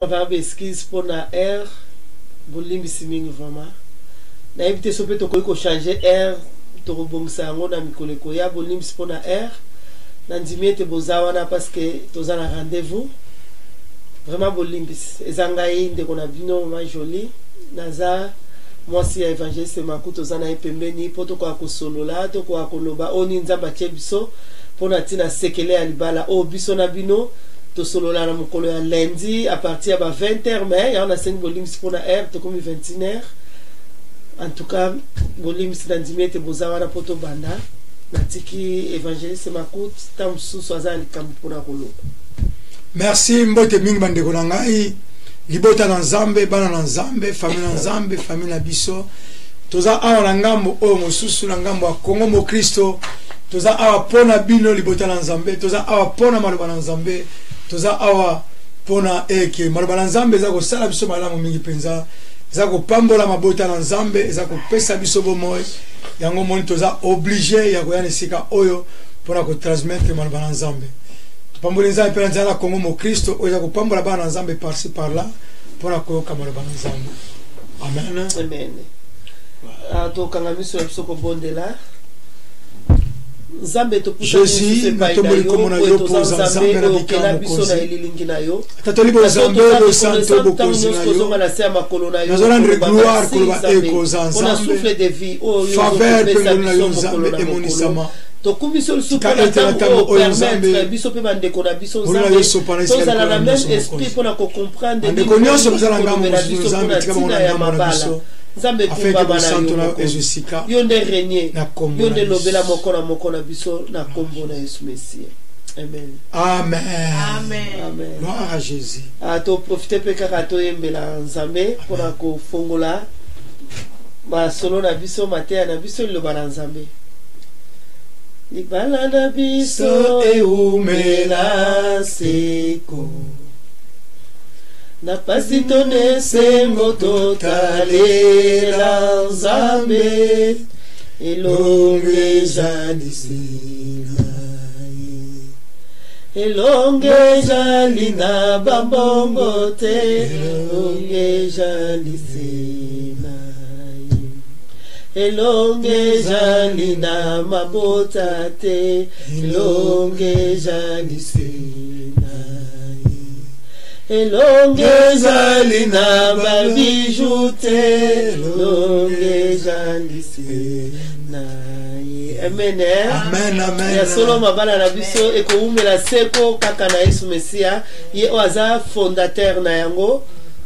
avoir des skills pour la air, bolimbi siming vraiment. Na éviter ce peut to changer air, to rebongsa ngona mikoleko ya bolimbi pour la air. Nandimie te bozawana parce que toza na rendez-vous. Vraiment bolimbi. Ezangai ndeko na bino ma joli. Naza moi si évangéliste makuto toza na epembeni poto kwa kosolola to kwa koloba oni nzamba chebiso pona tina sekele ya libala o biso na bino to solola na mokolo ya lundi à partir de 20h mais ya on a 5 bolimbi pour na heure to comme 21h. En tout cas bolimbi ndimie te bozawana poto banda. Natiki évangéliste makuto tamsu soza likambo pona koloba. Merci mbote mingi bandeko na ngai. Libota na Nzambe, bana na Nzambe, famille na Nzambe, famille na biso. Toza awa na ngambo o mosusu na ngambo ya Kongo mo Kristo. Toza awa pona bino libota na Nzambe, toza awa pona maloba na Nzambe, toza awa pona eke maloba na Nzambe za ko sala biso malamu mingi penza, za ko pambola mabota na Nzambe, za ko pesa biso bomoy. Yango moni toza obligé ya ko yana sika oyo pona ko transmettre maloba na Nzambe. Pambola nzambe pela nzala Kongo mo Kristo oza ko pambola bana nzambe par-ci par-là pona ko kamala bana nzambe. Amen. Amen. To kanga miso ya biso ko bondela. Nzambe to pusa Jésus na tomboli ko mona yo po nzambe na bikana biso na elilingi na yo. Tatoli bo nzambe lo santo bo kozi na yo. Nous allons rendre gloire ko ba eko za nzambe. On a souffle de vie o yo. Faveur pe na yo nzambe emonisama. To kubiso supana tango permettre biso pe bande ko na biso nzambe to za la même esprit pona ko comprendre de connaissance ko za ngambo nzambe tika mona ya mabala nzambe kumba bana yo yo nde régner yo nde lobela moko na biso na kombo na Yesu Messie. Amen. Amen. Amen. Amen. Gloire à Jésus. To profiter pe kaka to yembela nzambe pona ko fongola ba solo na biso matea na biso loba na nzambe. Libala na biso eumela seko na pasi tone sengo totalela nzambe elonge jali na bambongo te elonge jali elonge jali na mabota te elonge jali elonge jali na babiju te elonge jali Amen. Amen, amen. Ya solo mabala na biso eko umela seko kaka na Yesu Mesia ye oaza fondateur na yango.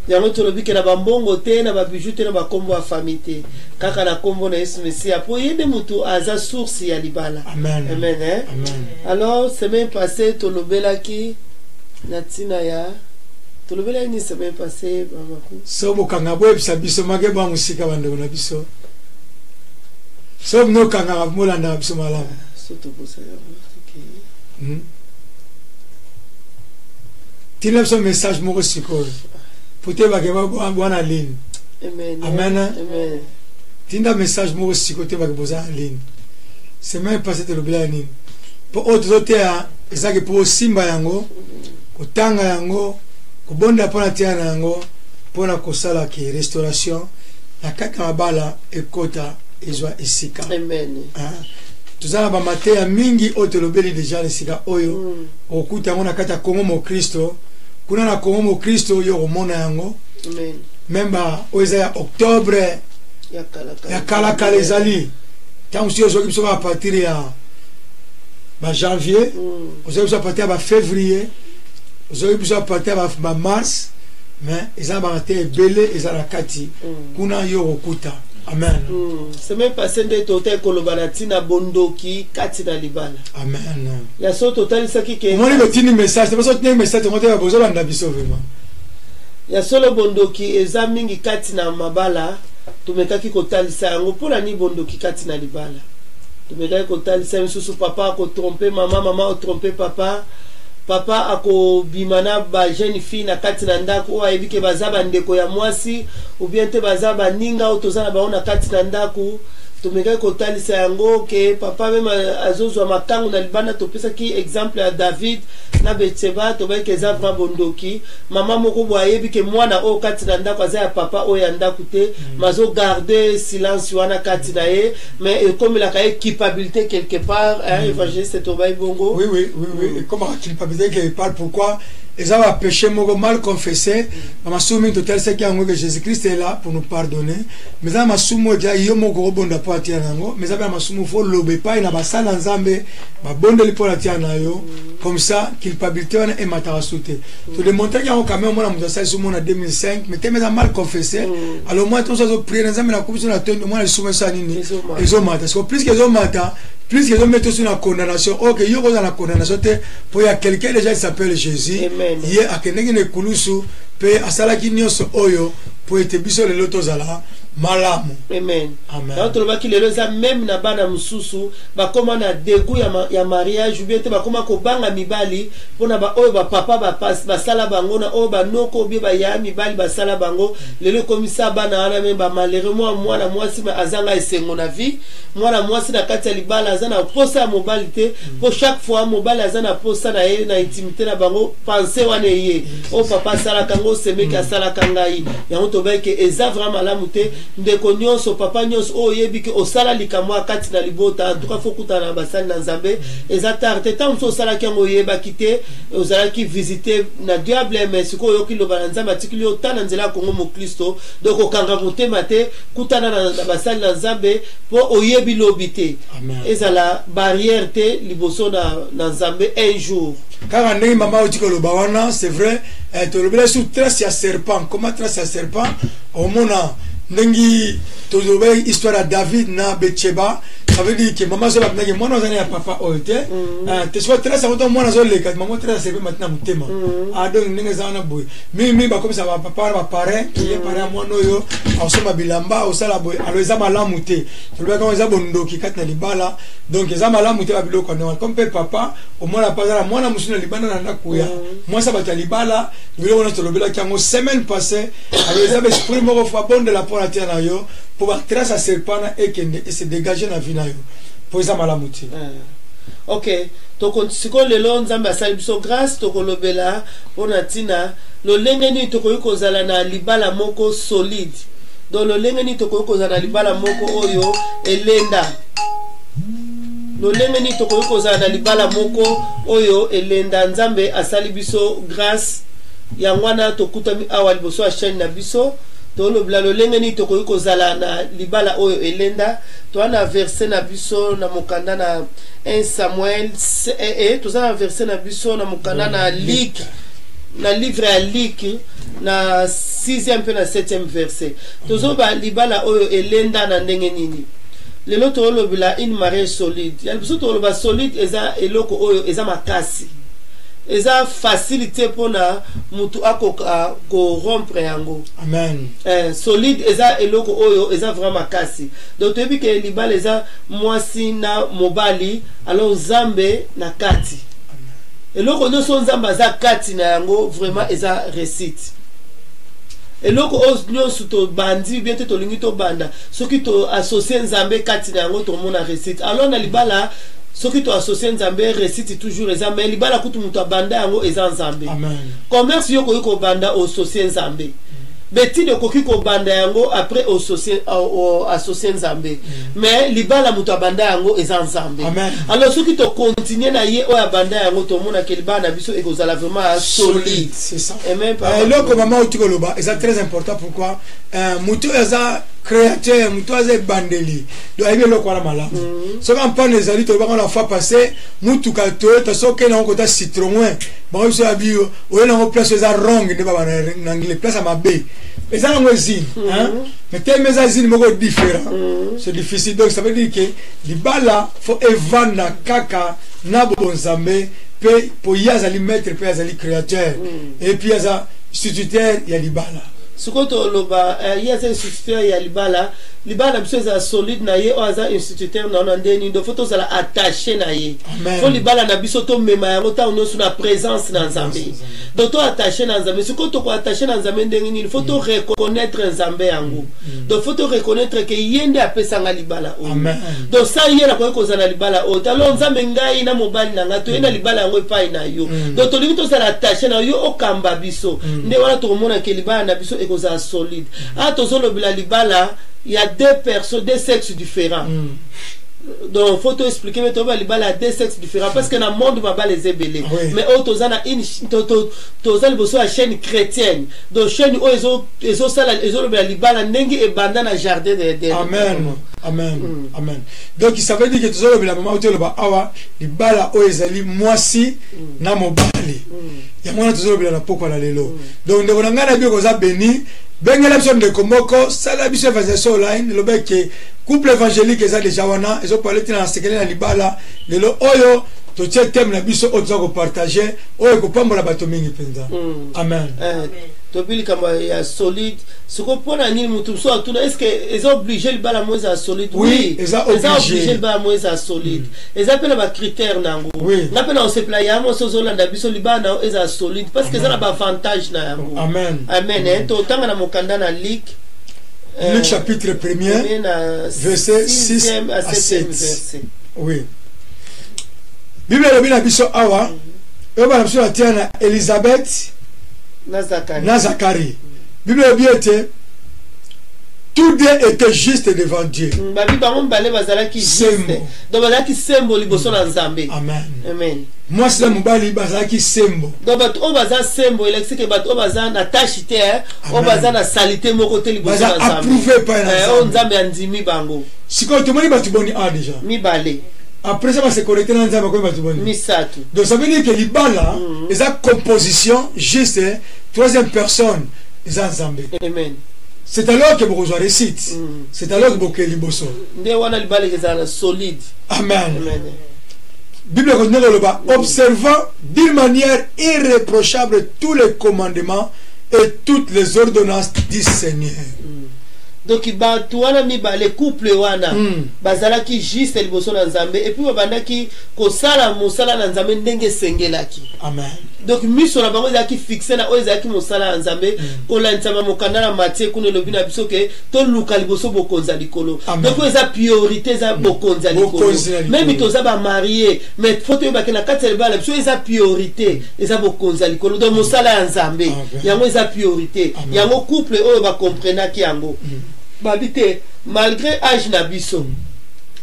Yango tolobi ke na bambongo te na babiju te na bakombo ya famille te kaka na kombo na Yesu Mesia po yende mutu aza source ya libala. Amen. Amen. Amen. Alors semaine passée tolobelaki na tina ya tolobela ni semaine passée bamaku so bokanga bo ebisa biso make ba musika bandeko na biso so no kanga molanda biso malamu soto bosa ya tina biso message moko sikoyo pote bakeba bwana ligne. Amen. Amen. Amen. Tinda message moko sikoyo te bakeboza ligne semaine passée tolobela nini po autre ya ezaki po simba yango kotanga yango kubonda pona tiana yango pona kosala ki restauration na kaka mabala ekota ezwa esika. Amen. Tuzana ba mateya mingi otolobeli deja esika oyo okuta ngona kata Kongo mo Kristo kuna na Kongo mo Kristo yo omona yango. Amen. Memba oza ya octobre ya kala ezali tant si ozo kiso à partir ya ba janvier ozo à partir ba février ozo à partir ba mars mais eza ba te belé eza la kati kuna yo okuta. Amen. Semaine passée nde tote kolobana tina bondoki kati na libala. Amen. Ya so total saki ke moni le tini message c'est pas so tini message on te besoin banda biso vraiment. Ya solo bondoki eza mingi kati na mabala tumekaki kotalisa yango pona ni bondoki kati na libala. Tumekaki kotalisa misusu papa ko tromper mama o tromper papa ako bimana ba jeune fille na kati na ndako o ayebi ke bazaba ndeko ya mwasi ou bien te bazaba ninga o tozana ba ona kati na ndako tomeka kotalisa yango ke papa même azozwa makangu na libanda topesa ki exemple ya David na Betseba tobaki eza vra bondoki mama moko boyebi ke mwana o kati na ndako aza ya papa o ya ndako te mazo garder silence wana kati na ye mais comme la culpabilité quelque part évangéliste tobai bongo oui comme la culpabilité quelque part pourquoi ils ont un péché mal confessé. Ma soumi total c'est que Jésus-Christ est là pour nous pardonner. Mais ça ma soumi déjà yo mo go bonda pa tia nango. Mais ça ma soumi faut lobe pa ina basala nzambe ba bonda li pour la tia na yo. Comme ça culpabilité on est matara sauter. Tout démontrer qu'il y a quand même moi na ça soumi en 2005 mais t'es mal confessé. Alors moi tout ça zo prier nzambe na coupe sur la tête moi les soumi ça nini. Ils ont mata. Parce que plus qu'ils ont mata plus qu'ils ont mis tous la condamnation, ok, il y a la condamnation, pour il y a quelqu'un déjà qui s'appelle Jésus, il y a quelqu'un qui est kulusu, pe asala ki nyonso oyo, pour être biso le loto zala, malamu. Amen. Amen. Donc, on qu'il est même na bana mususu, ba koma na dégoût ya mariage, ou bien te ba koma ko banga mibali, pour na ba oyo ba papa ba sala bango na oyo ba noko bien ba ya mibali ba sala bango, lelo komisa bana ana même ba malheureusement moi na moi si ma azanga esengo na vie, moi na moi si na kati ya libala azana posa mobilité, pour chaque fois mobile azana posa na ye na intimité na bango, penser wane ye, o papa sala kango seme ka sala kangai, ya on tobe ke eza vraiment la muté ndeko nyonso papa nyonso o yebi ke osala likamwa kati na libota tuka fokuta na basali na nzambe eza tarte tant so sala kango yeba kite ozala ki visiter na diable mais siko yoki loba na nzambe atikili otana nzela kongo mo Kristo donc okanga motema te kutana na basali na nzambe po oyebi lobite ezala barrière te liboso na nzambe un jour car ndenge mama otiko loba wana c'est vrai to lobela sous trace ya serpent comment trace ya serpent au mona Nengi tozobe histoire de David na Betseba ça veut dire que maman zo la nenge mwana zana ya papa oite te soit très ça autant mwana zo le kat maman très c'est maintenant mutema a donc nenge zana boy mi ba comme ça va papa ba parrain qui est parrain mwana yo osoma bilamba osala boy alors za malamu te to le comme za bondoki kat na libala donc za malamu te ba biloko na comme papa au mwana pas la mwana musuna libana na ndakuya moi ça ba ta libala biloko na to lobela kango semaine passée alors za esprit moko fa bon de la la terre na yo pour trace à serpent et se dégager na vie na yo pour ça malamuti ok to kontsiko lelo nzambe asali biso grâce to kolobela pona tina lo lengeni to koykozala na libala moko solide donc lo lengeni to koykozala na libala moko oyo elenda lo lengeni to koykozala na libala moko oyo elenda nzambe asali biso grâce ya ngwana to kutami awa liboso a chaîne na biso to lo blalo lengeni to koyiko zala na libala oyo elenda to ana verset na biso na mokanda na 1 Samuel to za verset na biso na mokanda na Luc na livre ya Luc na 6e pe na 7e verset to zo ba libala oyo elenda na ndenge nini lelo to lo bila une marée solide ya biso to lo ba solide eza eloko oyo eza makasi eza facilité pona mutu akoka ko rompre yango amen solide eza eloko oyo eza vraiment kasi donc toyebi ke libala eza mwasi na mobali alors nzambe na kati eloko nyonso nzambe aza kati na yango vraiment eza réussite eloko nyonso to bandi bien te tolingi to banda soki to associer nzambe kati na yango to mona réussite alors na libala soki to associer nzambe récite toujours eza mais libala kutu mutu abanda yango eza nzambe amen commerce yo koki kobanda associer nzambe betide koki kobanda yango après associer nzambe mais libala mutu abanda yango eza nzambe alors soki to continuer na ye oyo abanda yango to mona ke libala na biso ekozala vraiment solide c'est ça et même loko mama otikoloba eza très important pourquoi mutu eza créateur mutu aza bandeli donc ayebi eloko wana malamu soki ampane ezali tolobaka na fois passé mutuka toyota soki nango kota citron bango biso ya bio oye nango place eza ronge nde baba na anglais place ya mabe eza nango ezine mais teme eza zine moko différent c'est difficile donc ça veut dire que libala fo evanda kaka na bonzambe pe po ye azali maître pe azali créateur et puis aza instituteur ya libala sikoto loba yasa instituteur ya libala libala na biso eza solide na ye o aza instituteur na ndeni do faut tozala attaché na ye faut libala na biso to mema yango ta nyonso na présence na nzambe do to attaché na nzambe siko to ko attaché na nzambe ndenge nini faut to reconnaître nzambe yango do faut to reconnaître que yende apesanga libala o do sa ye na ko kozala libala o talo nzambe ngai na mobali na ngato yenda libala yango epai na yo do to lingi to sala attaché na yo okamba biso nde wana to mona ke libala na biso ekozala solide a to zolo bila libala il y a deux personnes, deux sexes différents. Donc, il faut expliquer, mais il y a deux sexes différents. Parce que dans le monde, il y a les ébélés. Mais il y a une chaîne chrétienne. Donc, la chaîne, ils ont un jardin de Amen. Amen. Amen. Donc, ça veut dire que tu as la maman où tu as les balles où ils allaient moisi na mobali. Il y a moins de choses na poko na lelo. Donc, nous avons un bien qu'on a béni. Bengela biso de komoko sala biso évangélisation online le bec couple évangélique eza déjà wana ezo parler na sekele na libala lelo oyo to tie thème na biso ozo ko partager oyo ko pambola bato mingi penza. Amen. To bili kama ya solide siko pona nini mutu so atuna est-ce que ezo obligé libala moza solide? Oui, ezo obligé libala moza solide. Eza pena ba critère nango. Na pena on se playa mo so zolanda biso libala eza solide parce que ça na ba avantage na yango. Amen. Amen. To tanga na mokanda na Luc Luc chapitre 1er verset 6 à 7. Oui. Bible le bina biso awa e ba biso atiana Elisabeth na Zacharie. Bible le était tous deux étaient justes devant Dieu. Amen. Amen. Moi c'est mon bali bazaki sembo. Donc bato baza sembo électrique bato baza na tachité o baza na salité moko te liboso na nzambe. Approuvé par nzambe. Nzambe andimi bango. Siko to moni bato boni a déjà. Mi balé. Après ça va se connecter dans nzambe ko bato boni. Misatu. Donc ça veut dire que libala eza composition juste troisième personne eza nzambe. Amen. C'est alors que vous récite. C'est alors que vous liboso. Nde wana libala eza solide. Amen. Amen. Bible continue le bas, observant d'une manière irréprochable tous les commandements et toutes les ordonnances du Seigneur. Donc bato wana mibale couple wana bazalaki juste liboso na nzambe et puis babandaki kosala mosala na nzambe ndenge sengelaki. Amen. Donc miso na bango ezaki fixé na oyo ezaki mosala na nzambe kolanisa mokanda na Matthieu kuna lobi na biso ke to luka liboso bokonza likolo. Donc eza priorité eza bokonza likolo. Même toza ba marié mais faut te bakena kati libala biso eza priorité eza bokonza likolo. Donc mosala ya nzambe yango eza priorité. Yango couple oyo ba comprenaki yango. Babite malgré âge na biso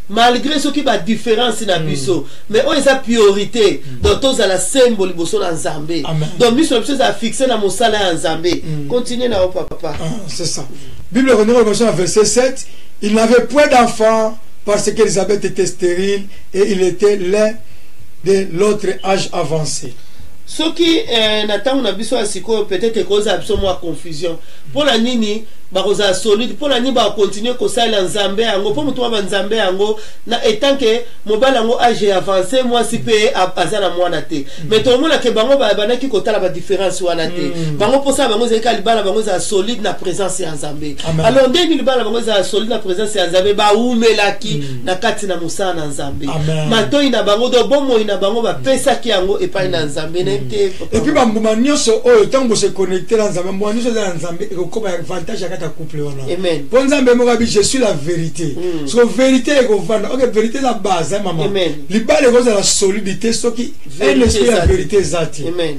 malgré ce qui va différence na biso mais on est priorité donc tous à la symbole liboso na nzambe donc biso biso a fixé na mosala ya nzambe continuez na papa. C'est ça. Bible reconnaît verset 7 il n'avait point d'enfant parce qu'Élisabeth était stérile et il était l'un de l'autre âge avancé. Ce qui n'attend na biso asiko peut-être cause absolument confusion pour la nini bakoza solide pour la nini ba continuer ko sala nzambe yango pour mutu ba nzambe yango na etant que mobile yango âge avancé moi si pe azana mwana te mais tout le monde ke bango ba banaki ko tala ba différence wana te bango pour ça bango zeka libala bango za solide na présence ya nzambe alors ndeni libala bango za solide na présence ya nzambe ba umelaki na kati na musana na nzambe mato ina bango do bomo ina bango ba pesa ki yango epai na nzambe nete et puis bambuma nyonso oyo tango se connecter na nzambe mbwa nyonso za nzambe ko avantage ya kata couple wana. Amen. Bon nzambe mo gabi je suis la vérité. So vérité ko vanda. OK vérité la base maman. Libale ko za la solidité so qui est l'esprit la vérité zati. Amen.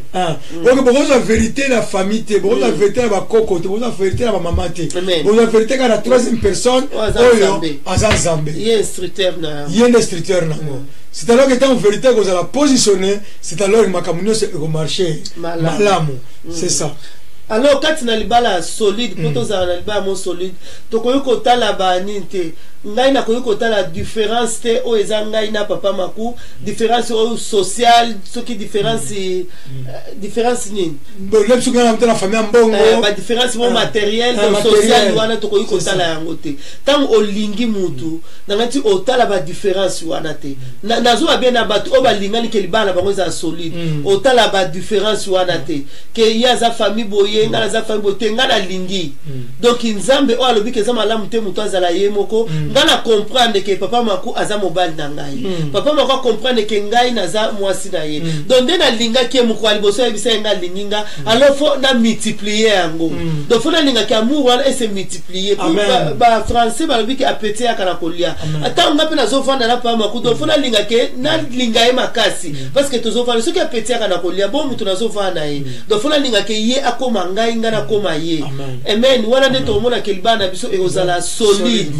OK bo za vérité la famille te, bo za vérité la koko te, bo za vérité la maman te. Bo za vérité ka la troisième personne oyo azanzambe. Yé instructeur na. Yé instructeur na. C'est alors que tant vérité que vous allez positionner, c'est alors que ma communion c'est au marché. Malamu. C'est ça. Alors quand tu as libala solide, quand tu as libala solide, tu connais que tu as la banité. ngai na koyi kota la différence te o eza ngai na papa maku différence o social soki différence différence nini bon le suka na mtana famille mbongo ba différence mo matériel do social wana to koyi kota la yango te tant olingi mutu na ngati otala ba différence wana te nazo ba bien na batu o ba lingani ke libana bango za solide otala ba différence wana te ke ya za famille boye ngala za famille boye ngala lingi donc nzambe o alobi ke za malamu te mutu azala ye moko ngana comprendre que papa maku aza mobali na ngai papa maku comprendre que ngai naza mwasi na ye donc ndena linga ke muko aliboso ya bisa nga linginga alors faut na multiplier yango donc faut na linga ke amour wana et se multiplier pour ba français ba lobi ke appétit akana kolia ata nga pe nazo vanda na papa maku donc faut na linga ke na linga e makasi parce que tozo vanda ce qui appétit akana kolia bon mutu nazo vanda ye donc faut na linga ke ye akoma ngai nga na koma ye amen wana nde to mona ke libana biso e ozala solide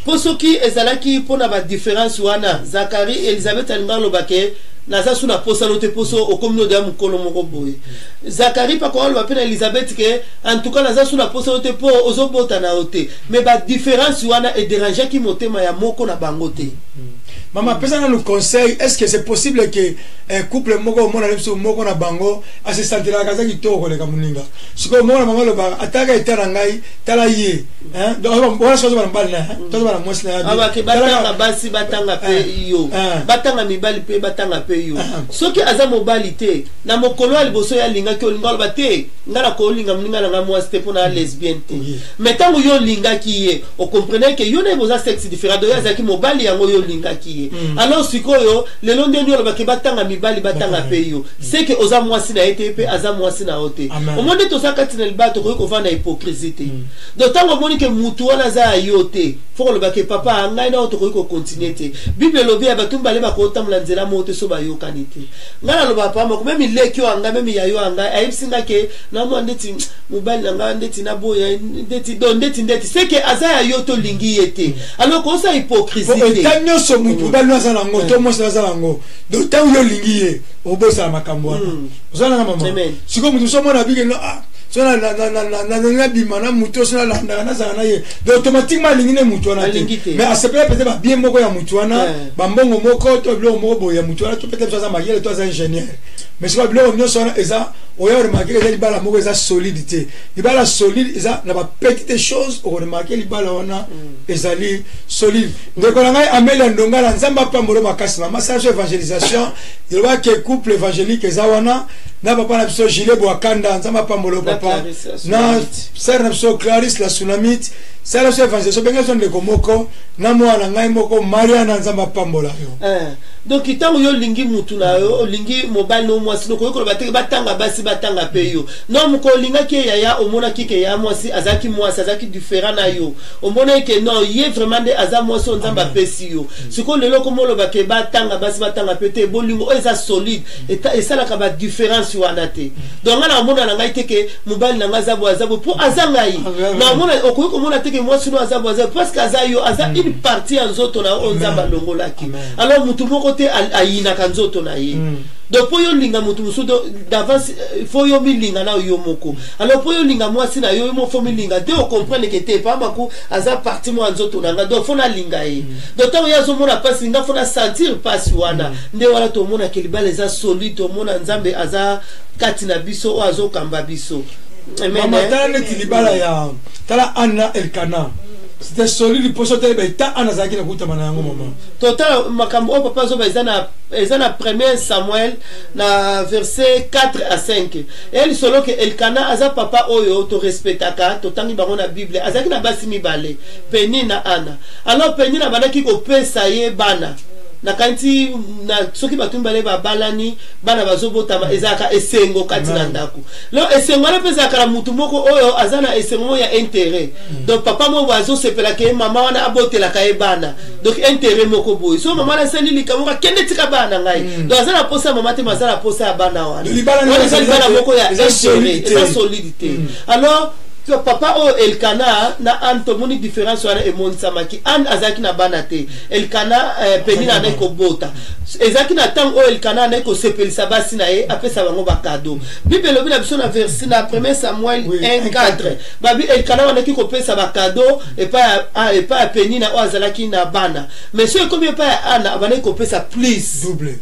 pour ceux qui ezalaki pona ba différence wana Zacharie Elisabeth alingalo bake naza suna posa lote poso au communauté ya mukolo moko boye Zacharie pa ko lo bapena Elisabeth ke en tout cas naza suna posa lote po ozobota na ote mais ba différence wana e déranger ki motema ya moko na bangote Maman, personne nous conseille, est-ce que c'est possible que un couple moko moko na bango a se sentir kaza kitoko le kamuninga. Siko mona maman le ba ataka etera ngai tala ye. Hein? Donc on chose ba mbala, to ba mwesi na. Aba ke batanga basi batanga pe yo. Batanga mibali pe batanga pe yo. Soki aza mobilité na mokolo aliboso ya linga ki olinga lo bate ngala ko linga muninga na mwasi te pona lesbienne te. Mais tango yo linga ki ye, o comprenez que yo na boza sexe différent do ya zaki mobali yango yo linga ki ye. Alors sikoyo le long de nous le batanga mibali batanga peyo c'est que oza mwasi na ETP aza mwasi na ote au monde to sakati na libato ko vanda hypocrisie d'autant au monde que mutu wana za yote faut le bake papa ngai na oto ko continuer te bible lobi abatumba le bako tamla nzela mote so ba yokanite ngala lo papa mo même leki anga même yayo anga ayipsinga ke na mo ndeti mobali nga ndeti na boya ndeti do ndeti c'est que aza yoto lingi yete alors ko sa hypocrisie tanyo so mutu baluaza na ngoto mo sa za ngo d'autant yo lingi ye obosa makambo wana ozana na mama siko mutu so mona bige no ah so na bimana mutu so na landa na za na ye automatiquement lingine mutu wana mais à ce peut-être ba bien moko ya mutu wana ba mbongo moko to blo moko ya mutu wana to peut-être ça magele to za ingénieur mais c'est pas blo no so na eza oya remarquer que libala moko eza solidité libala solide eza na ba petite chose o remarquer libala wana ezali solide ndeko na ngai Amélia Ndonga na nzamba pambolo makasi mama sa évangélisation il va que couple évangélique eza wana na papa na biso Gilet Bwakanda nzamba pambolo papa na sœur na biso Clarisse la Tsunamite c'est la évangélisation benga son de komoko na mwana ngai moko Maria na nzamba pambola yo donc itango yo lingi mutu na yo lingi mobile no mwasi no ko ko batanga basi batanga pe yo non muko linga ke ya omona kike ya mwasi azaki différent na yo omona ke non ye vraiment de aza mwasi nzamba pesi yo siko lelo ko molo ba ke batanga basi batanga pe te bolingo eza solide et ça la ka ba différence wana te donc ngana omona na ngai te ke mobile na ngazabo azabo pour azangai na omona ko mona te ke mwasi no azabo parce que azayo aza une partie en zoto na onzamba longolaki alors mutu moko te ayina kanzoto na ye donc pour yo linga mutu musudo d'avance faut yo milinga na yo moko alors pour yo linga mwasi na yo mo faut milinga de o comprendre que te pas mako aza partie mo nzoto na donc faut na linga ye donc tant yo zo mona passe nga faut na sentir passe wana nde wala to mona ke libala eza solide to mona nzambe aza kati na biso o azo kamba biso mama tala ne libala ya tala Anna Elkana c'était solide pour sauter ben ta anazaki na kuta mana yango mama total makambo o papa zo ba ezana 1 Samuel na verset 4 à 5 et solo que Elkana aza papa oyo to respectaka to tangi bango na bible azaki na basi mibale Peni na Ana alors Peni na banaki ko pesa ye bana na kanti na soki batumbale ba balani bana bazobota ezaka esengo kati na ndako lo esengo na pesa kala mutu moko oyo azana esengo ya intérêt donc papa mo bazo sepela ke mama wana abotela ka bana donc intérêt moko boy so mama na seli likamuka kende tika bana ngai donc azana posa mama te mazala posa bana wana wana bana moko ya intérêt eza solidité alors que papa o Elkana na an to moni différence wana e monsamaki an azaki na banate Elkana penina na ko bota ezaki na tang o Elkana na ko sepelisa basi na ye apesa bango ba cadeau bible lobi na biso na verset na 1 Samuel 1:4 babi Elkana wana ki ko pesa ba cadeau et pas penina o azalaki na bana mais ce comme pas ana abane ko pesa plus double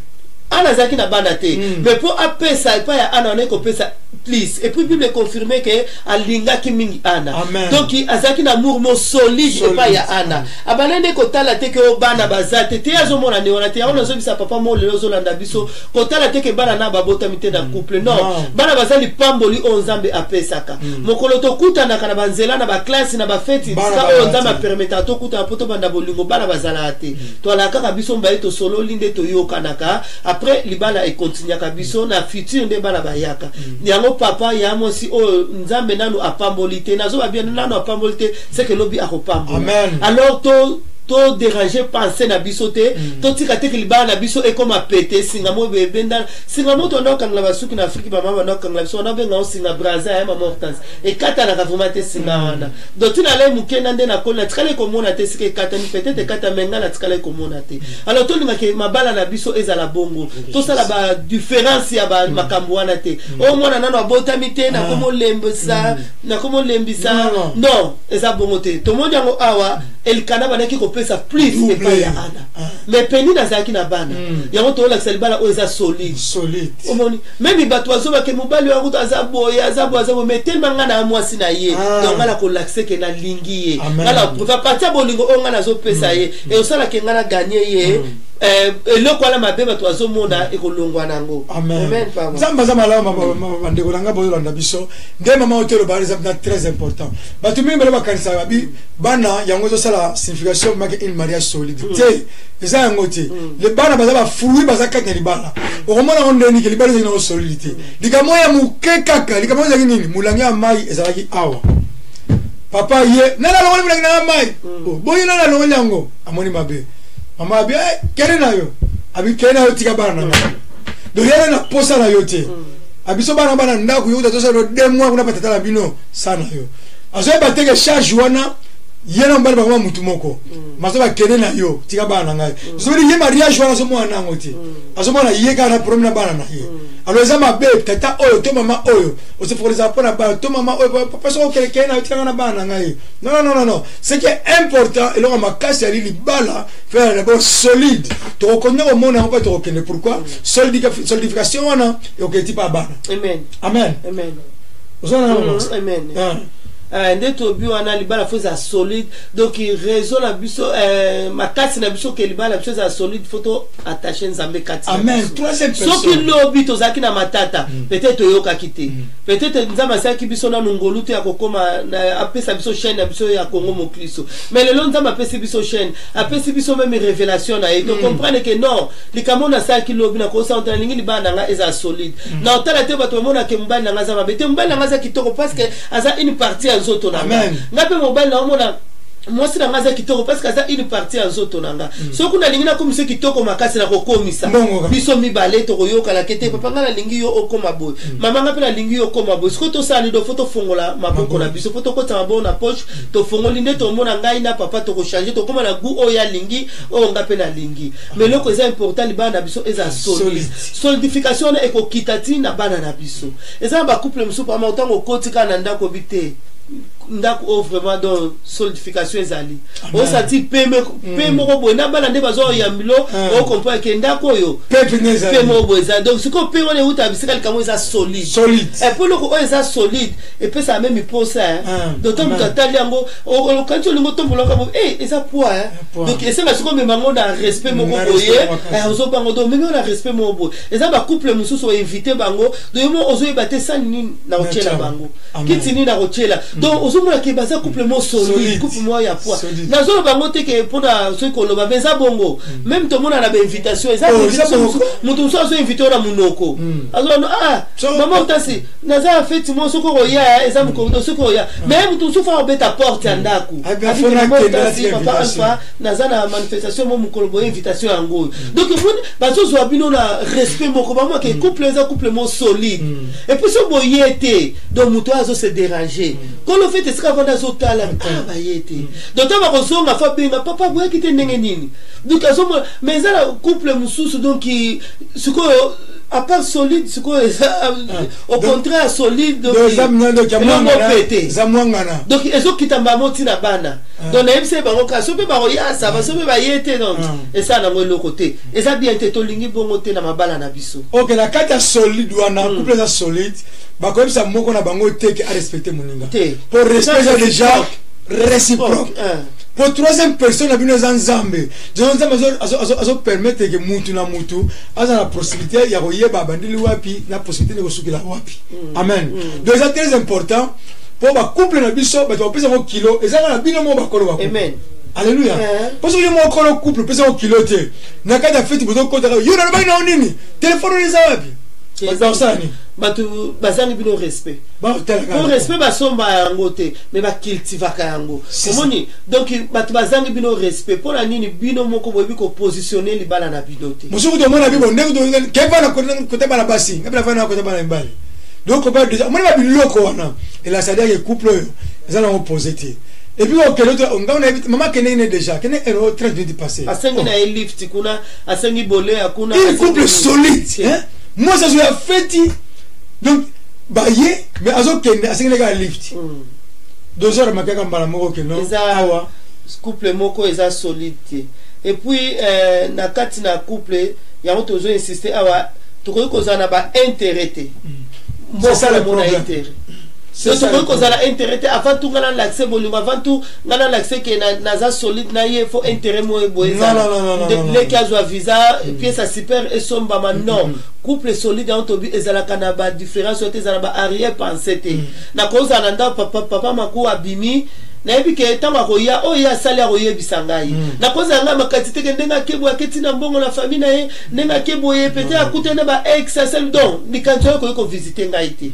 ana zaki na bana te mais pour apesa pas ya ana on ko pesa plus et puis bible confirmer que alinga ki mingi ana Amen. donc azaki na amour mo solide pas ya ana abanende ko tala te ke bana bazate te azo mona ne ona te ona zo bisa papa mo le zo landa biso ko tala te ke bana na babota mite na couple non bana bazali pamboli o nzambe apesaka mokolo to kutana kana banzela na ba classe na ba fête ça o nzambe permettre to kuta poto banda bolingo bana bazala te to ala kaka biso mbaye to solo linde to yokanaka après libala e continue ka biso na futur nde bana bayaka yango papa ya mo si o nzambe nanu apambolite nazo ba bien nanu apambolite c'est que lobi akopambola alors to déranger penser na biso te to tika te libala na biso e comme a pété singamo bebenda singamo to ndo kangla basuki na Afrique ba mama ndo kangla biso na benga o singa braza ya mama hortense e kata na vraiment te singa wana do tina le mukena nde na kona tikale ko mona te sike kata ni peut-être kata menga na tikale ko mona te alors to linga ke mabala na biso ezala bongo to sala ba différence ya ba makambo wana te o mona nano abotami te na komo lembisa na komo lembisa non eza bongo te to mondi ngo awa Elkana banaki ko pesa plus et pas ya ana mais penina zaki na bana yango to la selbala o eza solide omoni même bato azoba ke mobali wa kuta azabo mais tellement ngana mwasi na ye donc ngala ko l'accès ke na lingi ye ngala pour partir bolingo o ngana zo pesa ye et osala ke ngana gagner ye eloko ala mabe bato azomona ekolongwa nango amen zamba zama la bandeko nanga boyo landa biso nde mama hotelo ba exemple très important bato mingi bale bakanisa babi bana yango zo sala signification make une mariage solide te eza yango te le bana baza ba fruit baza kaka libala okomona onde ni ke libala zina solidité likamo ya muke kaka likamo za nini mulangi ya mai ezalaki awa papa ye nana longoli mulangi na mai boyi nana longoli yango amoni mabe mama abi kene na yo abi kene yo tika bana do yele na posa na yo te abi so bana ndaku yo to so do 2 mois kuna patata la bino sana yo azo ba teke charge wana yena mbali ba mutu moko maso ba kene na yo tika bana ngai so bi ye mariage wana so mwana ngoti azo mwana ye ka na problème na bana na ye alors eza mabe tata oyo to mama oyo o se focaliser pour na bana to mama oyo papa so quelqu'un na tika na bana ngai non ce qui est important et là ma casse ali libala faire d'abord solide to reconnaître au monde en fait to reconnaître pourquoi solidification wana et ok tipa bana amen nde tobi wana libala faut ça solide donc il raison la biso makasi na biso ke libala biso za solide photo attacher nzambe kati amen troisième personne soki lobi tozaki na matata peut-être yoka kité peut-être nzamba saki biso na ngolu te akokoma na apesa biso chaîne na biso ya Congo Mokliso mais le long nzamba apesa biso chaîne apesa biso même révélation na et to comprendre que non likamo na saki lobi na ko sa ntalingi libala nga eza solide na otala te bato mona ke mbali na za mabete mbali na za kitoko parce que aza une partie zoto nanga ngape mobile na omona mwasi na ngaza kitoko parce que ça une partie en zoto nanga so kuna lingina comme c'est kitoko makasi na kokomisa biso mibale to koyoka la kete papa ngala lingi yo okoma boy mama ngape na lingi yo okoma boy siko to sali do photo fongola maboko na biso photo kota maboko na poche to fongoli nde to mona ngai na papa to ko changer to koma na gu o ya lingi o ngape na lingi mais loko c'est important libana na biso eza solide solidification na ekokitati na bana na biso eza ba couple msupa ma otango kotika na ndako bite ndako vraiment dans solidification ezali o sati peme ko bona bana nde bazo ya milo o comprendre que ndako yo peme bo ezali donc ce qu'on peut on est où ta bisika kamo eza solide et pour le ko eza solide et puis ça même pose d'autant que tali yango o quand lingo tombola kamo eza poids donc essa ba siko même mango na respect moko boye ozo bango do même on a respect moko boye eza ba couple mususu o inviter bango do yo ozo ebate sani na ochela bango kitini na ochela donc nazomona ke baza couple mo solide couple mo ya poids nazolo bango te ke pona ceux ko loba beza bongo même to mona na ba invitation eza mutu so so invité na munoko alors maman utasi naza fête mo soko roya eza muko soko roya même mutu so fa obeta porte andako papa alpha naza na manifestation mo mukolobo invitation yango donc bazo zo bino na respect moko ba mo ke couple eza couple mo solide et puis so boyete donc mutu azo se déranger quand le fait est que avant azotala bayete donc on va recevoir fa benga papa boya kite ndenge nini donc azo mais ça couple mususu donc qui ce que à part solide ce que au contraire solide donc donc ezo kitamba moti na bana donc na mse bango ka so pe ba roya ça va so pe ba yete donc et ça na le côté et ça bien te to lingi bongo te na mabala na biso OK la carte solide wana couple ça solide ba comme ça moko na bango te à respecter moninga pour respecter déjà réciproque pour troisième personne na bino zanzambe azo permettre que mutu na mutu aza na possibilité ya koyeba bandili wapi na possibilité de kosukila wapi amen donc c'est très important pour ba couple na biso ba pesa mo kilo ezanga na bino mo ba kolo ba amen alléluia parce que mo kolo couple pesa mo kilo te na kada fete bozo ko yo na ba na nini téléphone ni za wapi ba ça ni batu bazangi bino respect pour respect basomba yango te mais ba cultivaka yango omoni donc batu bazangi bino respect pour la nini bino moko boyebi ko positionner libala na bino te musuku to mona bibo ndeko to keva na côté bana basi ngapela fana côté bana mbali donc ba déjà mona ba biloko wana et la sadia que couple ça na opposé te et puis OK l'autre on a maman kenene déjà kene ero 30 minutes passé asengi na lift kuna asengi bolé akuna un couple solide hein moi ça je la fête donc baye mais azo kende asengi na lift 2 heures makaka mbala moko ke non awa couple moko eza solide et puis na kati na couple ya moto zo insister awa to ko zana ba intérêt c'est ça le problème c'est ça que ça a intérêt avant tout ngana l'accès volume avant tout ngana l'accès que naza solide na il faut intérêt mo boeza non les cas wa visa pièce à super et somba non couple solide en tobi ezala kana ba différence ote ezala ba arrière pensée te na koza nanda papa maku abimi na ebi ke tanga koya o ya sali ya koye bisangai na koza nga makati te ndenga kebo aketi na mbongo na famille na ye ndenga kebo ye peut-être akutene ba ex sel don nikanzo ko visiter ngaite.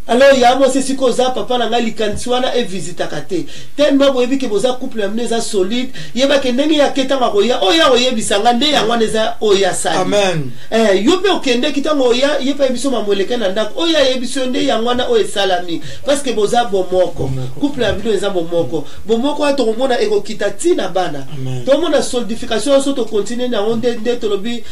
Alors il y a moi c'est si koza papa na ngali kantswana e visita kate tellement boyebi ke boza couple amneza solide yeba ke ndenge ya ketanga koya o ya oyebisanga nde yango neza o ya sali amen yope okende kitango ya yepa biso mamoleka na ndako o ya yebiso nde yango na o esalami parce que boza bomoko couple amno eza bomoko ato komona ekokita tina bana to mona solidification so to continuer na onde nde tolobi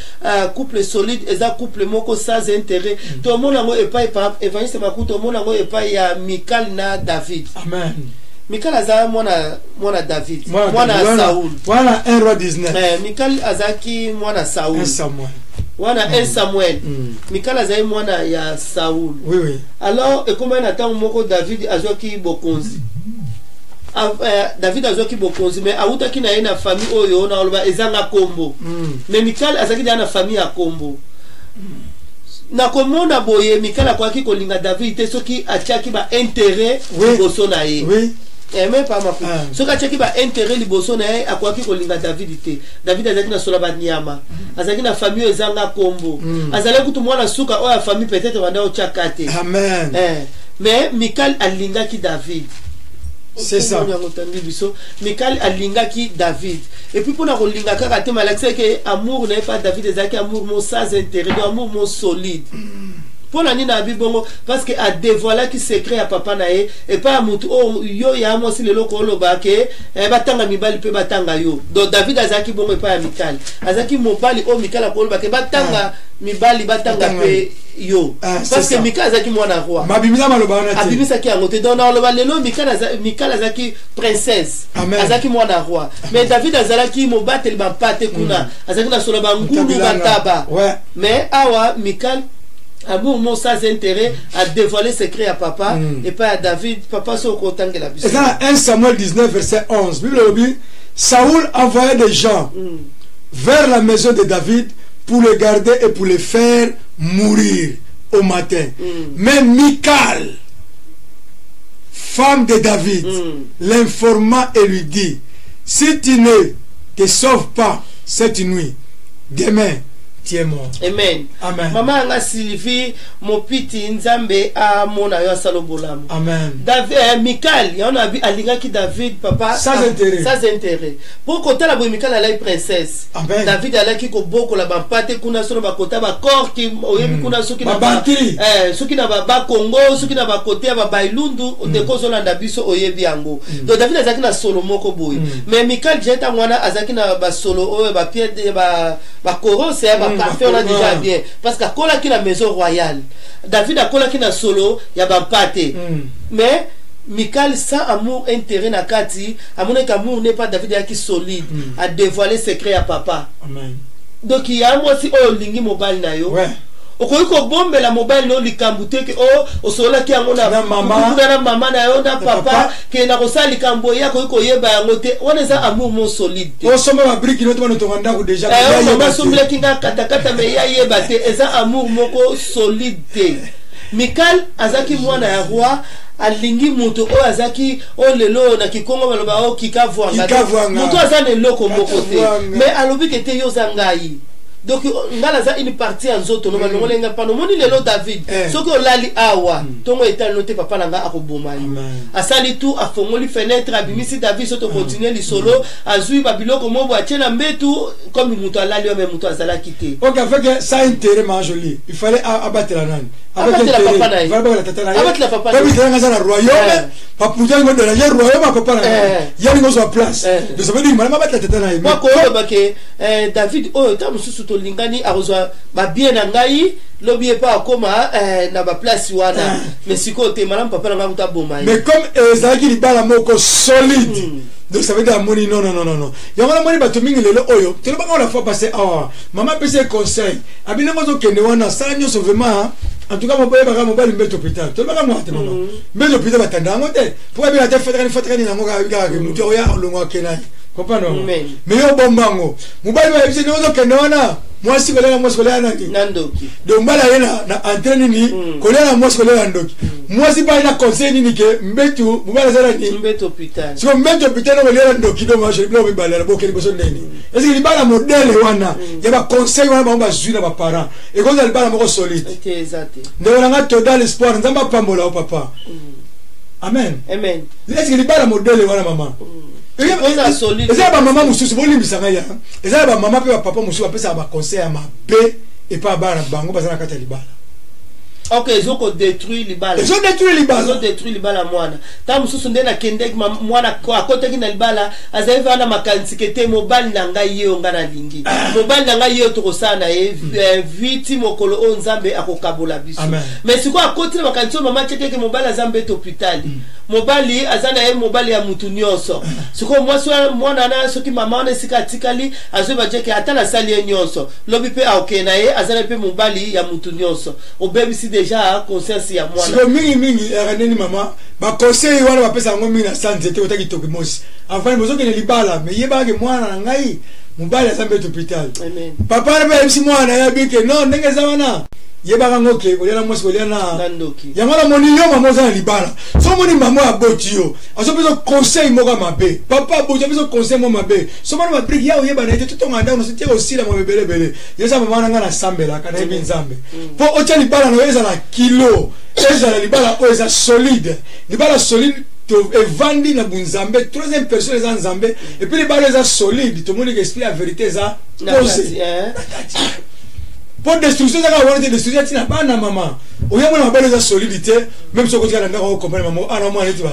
couple solide eza couple moko sans intérêt to mona ngo epa evangeliste makuto mona ngo epa ya Mikal na David amen Mikal aza mwana David mwana Saul voilà 1 roi 19 Mikal azaki mwana Saul 1 Samuel wana 1 Samuel Mikal azai mwana ya Saul oui alors et comment na temps moko David azwaki bokonzi David azwaki bokonzi mais autaki na ye na famille oyo na oloba ezanga kombo mais Mikal azaki na famille ya kombo na komona boye Mikala kwa ki kolinga David te soki atiaki ba intérêt liboso na ye même pas ma soki atiaki ba intérêt liboso na ye akwaki kolinga David te David azaki na sola ba nyama azaki na famille ezanga kombo azali kutu mwana suka oya famille peut-être banda otiaka te amen mais Mikal alingaki David. C'est ça. Mikal alingaki David. Et puis pour la rolinga kaka te malaxé que amour n'est pas David ezaki amour mon sans intérêt, amour mon solide. Pour la nina bibongo parce que a dévoilé qui secret à papa nae et pas mutu oh yo ya mo si le loko loba ke batanga mibali pe batanga yo. Donc David azaki bongo pas Mikal. Azaki mobali o Mikal akolo ba ke batanga mibali batanga pe yo parce que Mikal azaki mwana roi mabimisa maloba na te abimisa ki angote donc na loba lelo Mikal azaki princesse azaki mwana roi mais David azalaki mobateli ba pate kuna azaki na solo ba ngulu bataba mais awa Mikal amour mon sans intérêt a dévoilé secret à papa et pas à David papa so kotange la biso. Et dans 1 Samuel 19 verset 11 Bible dit Saoul envoyait des gens vers la maison de David pour le garder et pour le faire mourir au matin. Mais Mikal femme de David, l'informa et lui dit, si tu ne te sauves pas cette nuit, demain, tu es mort. Amen. Amen. Maman anga Sylvie mopiti nzambe a mona yo salobolamu. Amen. David Michal, y en a alinga ki David papa sans intérêt. Sans intérêt. Pour côté la Michal la princesse. Amen. David ala ki ko boko la bampate kuna solo ba kota ba corps ki oyebi kuna soki na ba soki na ba Congo, soki na ba côté ba bailundu de kozolanda biso oyebi yango. Donc David azaki na solo moko boye. Mais Michal jeta mwana azaki na ba solo oyo ba pied ba coro c'est parfait, on a déjà bien parce qu'à kola qui la maison royale David a kola qui na solo ya ba pate mais Michal sans amour intérêt na kati amour qu'amour n'est pas David qui solide a dévoilé secret à papa. Amen. Donc il y a moi si oh lingi mobile na yo ouais okoyi ko bombe la mobile no likambute ke o sola ki yango na mama na yo na papa ke na kosa likambo ya ko yeba yango te wana za amour mon solide o soma ba brique no to na tonga ko déjà mama somble ki na kata me ya yeba te eza amour moko solide. Michal azaki mwana ya roi alingi mutu o azaki o lelo na kikongo baloba o kikavwanga mutu azane loko moko te mais alobi ke te yo zangai. Donc ngala za une partie en zoto no balongole nga pano moni lelo David soki olali awa tongo etali note papa nanga akoboma yo asali tout afongoli fenêtre abimisi David soto continuer li solo azui babiloko mobo achena mbetu comme mutu alali o même mutu azala kité. OK avec ça intérêt ma joli il fallait abattre la nane abattre la papa na abattre la papa comme il était dans la royaume papa ngo de la royaume papa na ya ngo zo place de ça veut dire mama abattre la tata na moi ko ba ke David o tamu susu lingani arozwa ba bien na ngai lobi pas akoma na ba place wana mais siko te malam papa na ngakuta bomai mais comme ezaki libala moko solide donc ça veut dire moni non yango na moni bato mingi lelo oyo telo banga la fois passé maman pese conseil abina mozo kende wana sala nyoso vraiment en tout cas mon père banga mobile mbet hôpital telo banga mo te maman mbet hôpital batanda ngote pour bien ta fête ni nango ga muto ya longo kenai comprendre mais yo bombango mobile ba bise nyoso kende wana moi si kolena nandoki donc mbala yena na entraîner ni kolena moi kolena ndoki moi si pas na conseil ni ke mbetu mbala zara ni mbetu hôpital so mbetu hôpital no kolena ndoki do moi je bloque mbala la bokeli boso ndeni est-ce que libala modèle wana ya ba conseil wana ba zui na ba parents et quand libala moko solide exact ndeko nga total espoir nzamba pambola o papa amen amen est-ce que libala modèle wana maman eza ba mama mususu bolimbisanga ya eza ba mama pe ba papa mususu apesa ba conseil ya mabe et pas bana bango bazana kata libala. OK, ils ont détruit libala. Ils ont détruit libala. Ils ont détruit libala mwana. Ta mususu ndena kendek mwana kwa kote kina libala azaiva na makansikete mobile na ngai ye ngana lingi. Mobile na ngai ye to sana viti mokolo onzambe akokabola biso. Mais siko akote na makanso mama cheke ke mobile azambe to hôpital. Mobile azana ye mobile ya mutu nyonso. Siko mwana na soki mama na sika tikali azoba jeke atala sali nyonso. Lobi pe aokena ye azana pe mobile ya mutu nyonso. Obebi si déjà conscience ya mwana. Siko mingi raneni mama ba conseil wana ba pesa ngo mingi na santé te otaki tokimosi. Avant bozo ke libala mais yeba ke mwana na ngai mobile azambe to hôpital. Amen. Papa na bisi mwana ya bike non ndenge zawana. Yeba ngoke kolena mosi kolena nandoki yamala moni yo mama za libala so moni mama aboti yo aso bezo conseil moka mabe papa aboti bezo conseil mo mabe so mona mabriki ya yeba na ite to nganda no sitie osila mo bele yesa mama nga na sambela kana ebi nzambe po ocha libala no eza la kilo eza la libala o eza solide libala solide to evandi na bunzambe troisième personne eza nzambe et puis libala eza solide to moni que esprit la vérité eza posé pour destruction ça va avoir des destruction tina bana maman oya mona mabele za solidité même si okotika ndaka ko comprendre maman ana mwana neti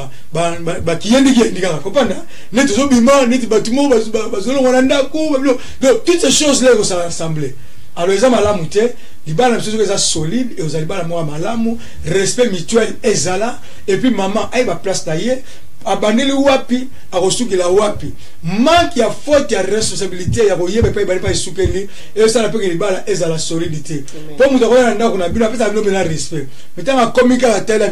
ba kiyendi ndika comprendre neti zo bima neti batumo bazolo wana ndako donc toutes ces choses là vont s'assembler alors ils ont malamu te libala mso que ça solide et aux libala moi malamu respect mutuel ezala et puis maman ai ba place taillé abandeli wapi akosukila wapi manque ya faute ya responsabilité ya koyeba pe bali pa isukeli et ça la pe que libala eza la solidité pour muto kona ndako na bino apesa bino bena respect metanga komika la tela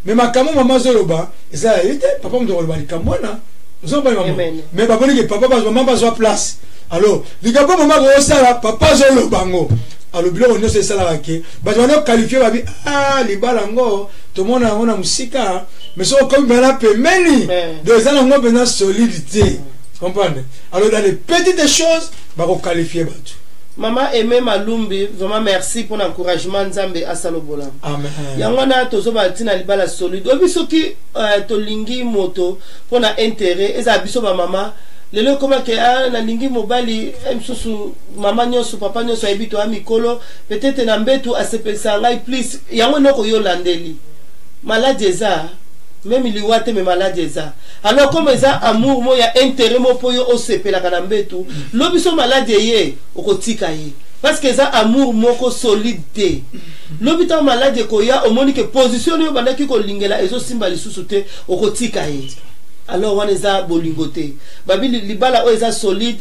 mais makamo mama zoloba eza ite papa muto koloba likamwana zo ba maman mais papa ni que papa maman pas place alors likambo mama ko sala papa zoloba ngo alobi on nyonso esalaka ke bato bana qualifier babi libala ngo tomona yango na musika mais so comme bana pemeni donc eza nango mpenza solidité comprendre alors dans les petites choses bako qualifier bato. Maman Aimé Malumbi, vraiment merci pour l'encouragement Nzambe asalobola. Amen. Yangona tozo batina libala solide. Obiso ki to lingi moto pour na intérêt eza biso ba mama lelo koma ke na lingi mobali msusu mama nyoso papa nyoso ebito amikolo peut-être na mbetu asepesa ngai please yango noko yo landeli. Malade eza même liwate me malade eza. Alors comme eza amour mo ya intérêt mo po yo osepela kana mbetu lobiso malade ye okotika ye parce que eza amour moko solide. Lobita malade ko ya omoni ke position yo bandaki ko lingela ezo simba lisusu te okotika ye. Alors on eza bolingote babi libala o eza solide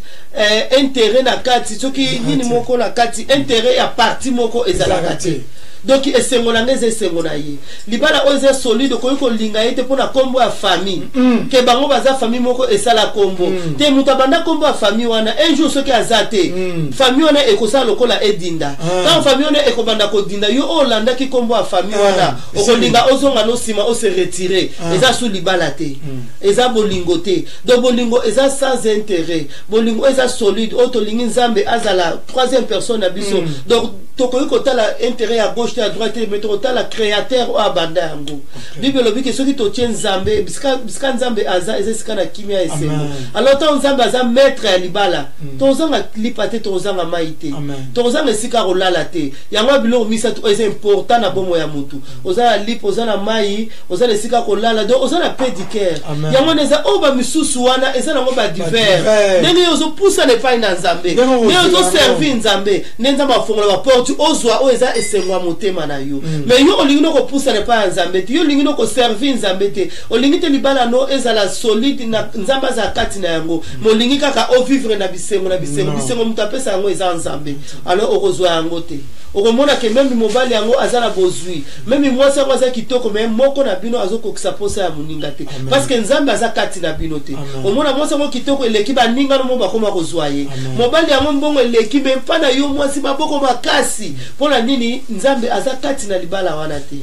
intérêt na kati soki nini moko na kati intérêt ya parti moko eza la kati. Donc esengola ngeze esengola ye libala oze solide ko linga yete pona kombo ya famille ke bango baza famille moko esala kombo te mutabanda kombo ya famille wana un jour soki azate famille wana ekosala lokola edinda quand famille wana ekobanda ko dinda yo olanda ki kombo ya famille wana okolinga ozonga no sima o se retirer eza sous libala te eza bolingo te donc bolingo eza sans intérêt bolingo eza solide otolingi Nzambe azala troisième personne na biso donc tokoyi kotala intérêt à gauche à droite mais total créateur ou abanda yango bible lobi ke soki to tien Nzambe biska Nzambe aza ezesika na kimia esengo alors tant Nzambe aza maître ya libala tozanga lipate tozanga maite tozanga esika rolala te yango bilo misa to est important na bomo ya mutu ozala lip ozala mai ozala esika kolala donc ozala pédicaire yango neza oba misusu wana ezala ngo ba divers ndenge yozo poussa ne pas na Nzambe mais yozo servir Nzambe nenzamba fongola ba porte ozwa o eza esengo motema na yo mais yo olingi no ko poussa ne pas Nzambe te yo olingi no ko servir Nzambe te olingi te libala no ezala solide na Nzamba za kati na yango molingi kaka o vivre na bisengo bisengo mutapesa yango eza Nzambe alors okozwa yango te okomona ke même mobali yango azala bozwi même mwasi yango aza kitoko mais moko na bino azokokisa posa ya muninga te parce que Nzambe aza kati na bino te omona mwasi yango kitoko eleki baninga no mba koma kozwa ye mobali yango mbongo eleki même pa na yo mwasi maboko makasi pona nini Nzambe aza kati na libala wana te.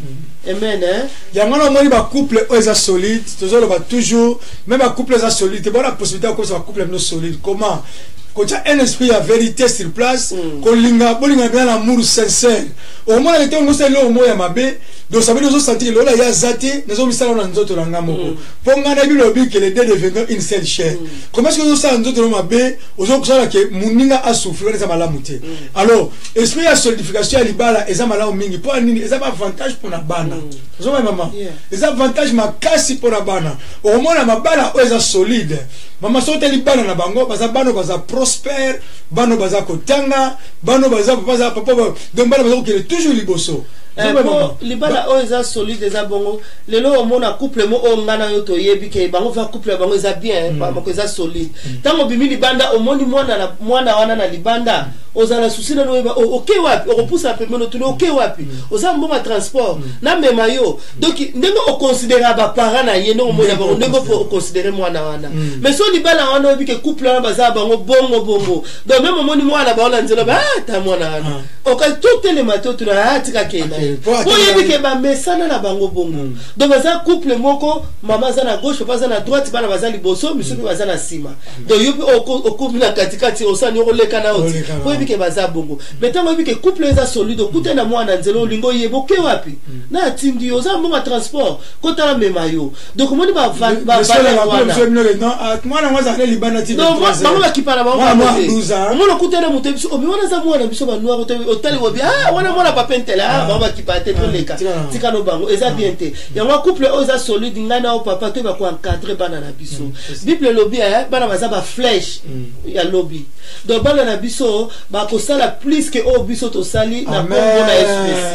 Amen. Yango na moni ba couple eza solide toujours ba toujours même ba couple eza solide bon la possibilité ko ba couple no solide comment quand tu as un esprit de vérité sur place qu'on linga bolinga bien l'amour sincère au moins les temps on sait le mot ya mabe donc ça veut dire sentir là ya zati nous sommes ça dans nzoto langa moko ponga na bilo bi que les deux devenant une seule chair comment est-ce que nous ça nzoto mabe ozo kusala ke muninga a souffrir ça malamu te alors esprit ya solidification ya libala eza malamu mingi pour nini eza avantage pour na bana zo maman eza avantage makasi pour na bana au moins na mabala eza solide mama sote libala na bango baza bano baza prospère bano baza kotanga bano baza papa donc bano baza ko toujours liboso libala o eza solide eza bongo lelo omona couple mo o ngana yo to yebi ke bango va couple bango eza bien bango eza solide tango bimi libanda omoni mwana wana na libanda ozala souci na no OK wapi okopusa pemeno tu OK wapi oza mbonga transport na mema yo donc ndenge o considérer ba parents na ye no omona bango ndenge o considérer mwana wana mais so libala wana obi ke couple wana baza bango bongo donc même omoni mwana ba ona nzela ba ta mwana wana oka tout les matos tu na tika kena po yebi ke ba mesana na bango bongo donc baza couple moko mama za na gauche papa za na droite bana baza liboso misusu baza na sima donc yo o couple na katikati osani o leka na oti po yebi ke baza bongo mais tango yebi ke couple eza solide okute na mwana nzelo lingo yebo ke wapi na tindi oza mbonga transport kota na mema yo donc moni ba mwana mwaza na libana ti donc bango bakipana bango mwana okute na mutebiso obi wana za mwana biso ba noir otali wobi wana mwana papentela bango bakipate to leka tika no bango eza bien te yango couple oza solide ngana o papa to ba ko encadrer bana na biso bible lobby bana baza ba flèche ya lobby donc bana na biso ba ko sala plus que o biso to sali na bongo na espèce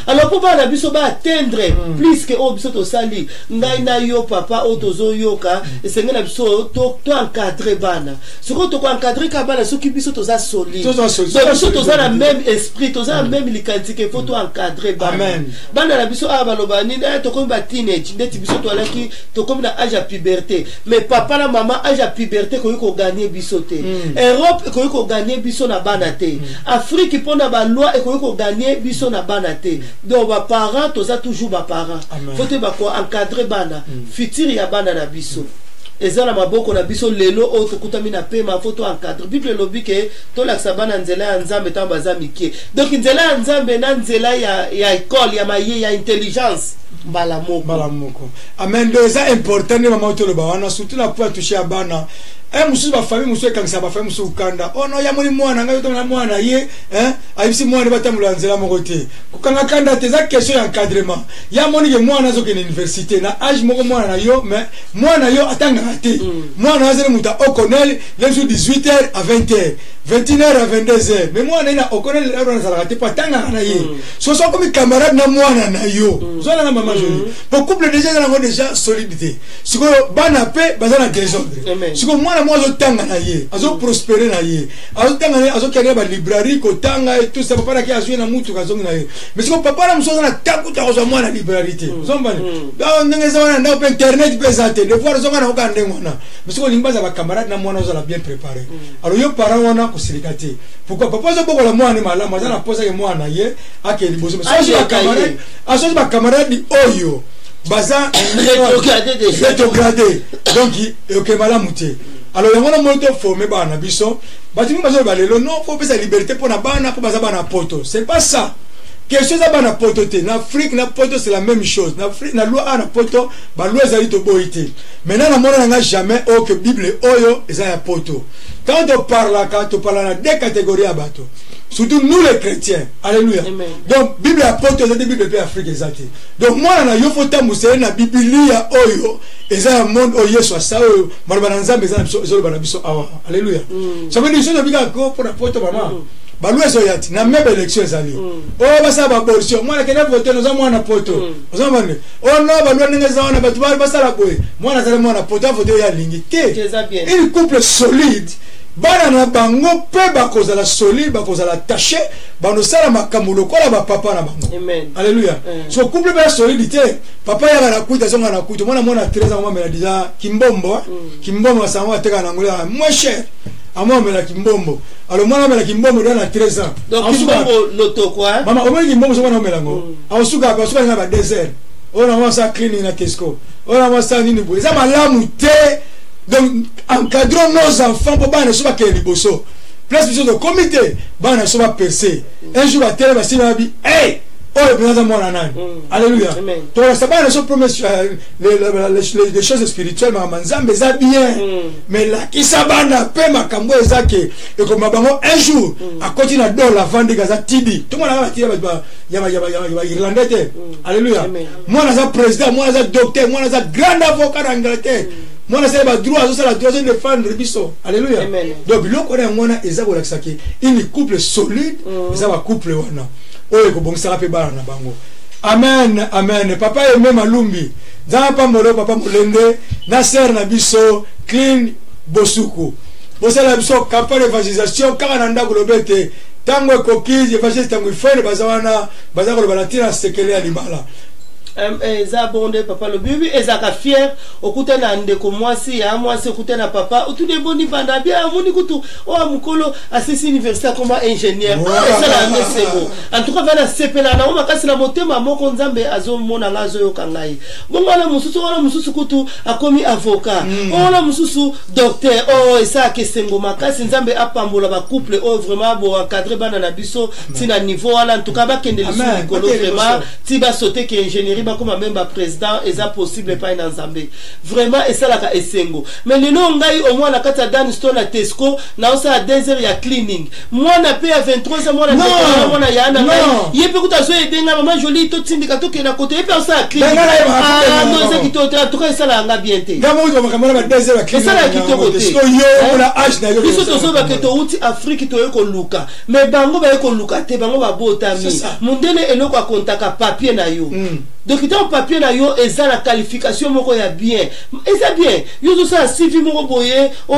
alors pour bana biso ba atteindre plus que o biso to sali ngai na yo papa o tozo yoka esengena biso to encadrer bana soko to ko encadrer ka bana soki biso to za solide donc biso to za na même esprit to za même likanti que faut to encadrer encadrer bana. Amen. Bana na biso a baloba nini tokomi ba teenage ndeti biso to alaki tokomi na âge à puberté. Mais papa na maman âge à puberté ko gagner biso te. Europe ko gagner biso na bana te. Afrique pona ba loi ko gagner biso na bana te. Donc ba parents toza toujours ba parents. Faut te ba ko encadrer bana. Futur ya bana na biso. Ezala maboko na biso lelo o tokutami na pema photo encadre bible lobi ke to laksa bana nzela ya nzambe tamba za mike donc nzela ya nzambe na nzela ya école ya maye ya intelligence mbala moko amen. Donc c'est important ni mama to le bawana surtout na pour toucher à bana mususu ba famille mususu ekangisa ba famille mususu kanda ono ya moni mwana ngai to na mwana ye ayibisi mwana batamula nzela moko te kukanga kanda te za question ya encadrement ya moni ke mwana zo ke université na âge moko mwana na yo mais mwana yo atanga te mwana azele muta okonel les jours 18h à 20h 21h à 22h mais mwana ina okonel la ro na te patanga na ye so so comme camarade na mwana na yo zo na mama joli pour couple déjà solidité siko bana pe bazana désordre siko mwana moi azotanga na ye azo prospérer na ye azotanga na ye azokania ba librairie kotanga et tout ça papa na ki azwi na mutu kazongi na ye mais siko papa na musoza na takuta ko mwana librairie te zombani ba ndengeza wana na open internet pesate de voir zonga na okande mwana mais siko limbaza ba camarade na mwana ozala bien préparé alors yo parent wana ko silikate pourquoi papa zo boko la mwana malama azana posa ke mwana ye ake liboso mais so ba camarade oyo baza rétrogradé donc ok malamu te. Alors il y a un moment de former bana biso batimi bazo balelo non faut pas liberté pour na bana pour baza bana poto c'est pas ça question za bana poto te na Afrique na poto c'est la même chose na Afrique na loi na poto ba loi za ito boité maintenant na mona nga jamais au que Bible oyo eza ya poto quand on parle na deux catégories à bateau surtout nous les chrétiens alléluia. Amen. Donc Bible à poto c'est Bible pe Afrique exacte donc moi na yo faut tamuse na Biblia oyo eza ya monde oyo so sa oyo marabana nzambe eza zo bana biso awa alléluia ça veut dire so na bika ko pour la poto mama balou ezoyati na même élection ezali o basa ba abortion mwana kena voter nous mwana poto ozomane o no balou ngeza wana batu basala boye mwana zale mwana poto voter ya lingi te il couple solide bana na bango pe bakozala solide bakozala taché bano sala makambo lokola ba papa na bango amen alléluia so couple ba solidité papa ya na kuita zonga na kuita mwana 13 ans mwana déjà kimbombo kimbombo sanwa teka na ngola moins cher amo mela kimbombo alors mwana mela kimbombo na 13 ans donc kimbombo loto quoi mama omeli kimbombo mwana mela ngo ausuka ba suka na désert ona mwa sa cleaning na Tesco ona mwa sa nini bo eza malamu te. Donc encadrons nos enfants pour bana so ba ke liboso place biso de comité bana so ba percer un jour la télé ba sina bi hey oh bien dans mon anan alléluia donc ça bana so promet les choses spirituelles ma nzambe za bien mais la ki sa bana pe makambo ezake et comme bango un jour à côté na do la vendre gaza tibi tout le monde va tirer ba ya irlandais te alléluia moi na za président moi na za docteur moi na za grand avocat d'Angleterre moi na c'est ba droit ça la droit de défendre biso alléluia donc biloko na ngona eza ko lakisaki ini couple solide eza ba couple wana oyo ko bongisa pe bana na bango amen amen papa et même alumbi za pa molo papa molende na sœur na biso clean bosuku bosala biso campagne d'évangélisation kaka na ndako lobete tango kokizi évangéliste tango ifene bazawana bazako balatira sekele ya libala eza bonde papa le bibi ezaka fier okuta na ndeko mwasi ya mwasi okuta na papa utude boni banda bien amoni kutu o mukolo asisi université comme ingénieur ça la mesebo en tout cas vana sepela na makasi na motema moko nzambe azomona ngazo yokangai bongala mususu kutu akomi avocat ona mususu docteur oh esa kesengo makasi nzambe apambola ba couple oh vraiment bo encadrer bana na biso tina niveau wala en tout cas ba kende le kolo vraiment ti ba sauter que ingénierie comme même président eza possible pas dans Zambie vraiment et ça la esengo mais le nom ngai au moins la kata dan store na Tesco na osa 2 heures ya cleaning moi na paye à 23 ans moi na yana il peut que so edenga maman jolie to tindika to kena côté et puis ça cleaning non c'est qui to en tout cas ça la nga bien te ngamo zo makamala ba 2 heures ya cleaning ça la qui to côté yo na âge na yo biso to so ba que to uti Afrique to ko luka mais bango ba ko luka te bango ba botami mundele eloko akontaka papier na yo donc dans papier na yo eza la qualification moko ya bien eza bien yo zo ça civi moko boye o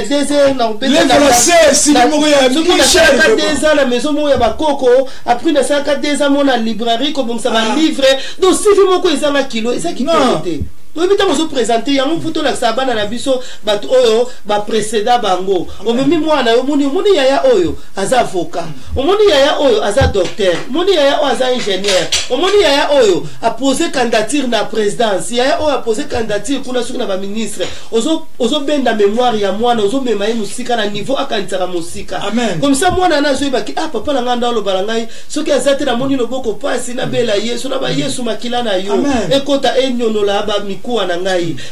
désert na obé les français civi moko ya Michel 2 ans la maison moko ya bakoko après na 2 ans mon librairie comme ça va livrer donc civi moko eza na kilo eza ki côté oui, mais vous présentez, il y a un photo là, ça va dans la biso, bat oyo, bat précédent bango. Au même moi, na moni yaya oyo, aza avocat. Au moni yaya oyo, aza docteur. Moni yaya oyo, aza ingénieur. Au moni yaya oyo, a posé candidature na présidence. Yaya oyo a posé candidature pour la souk na ba ministre. Ozo ben na mémoire ya moi, ozo memaye musika na niveau akantara musika. Amen. Comme ça, moi na zo baki ah papa na nganda lo balangai. Soki azate na moni loboko pasi na bela yesu na ba yesu makila na yo. Ekota enyono la ba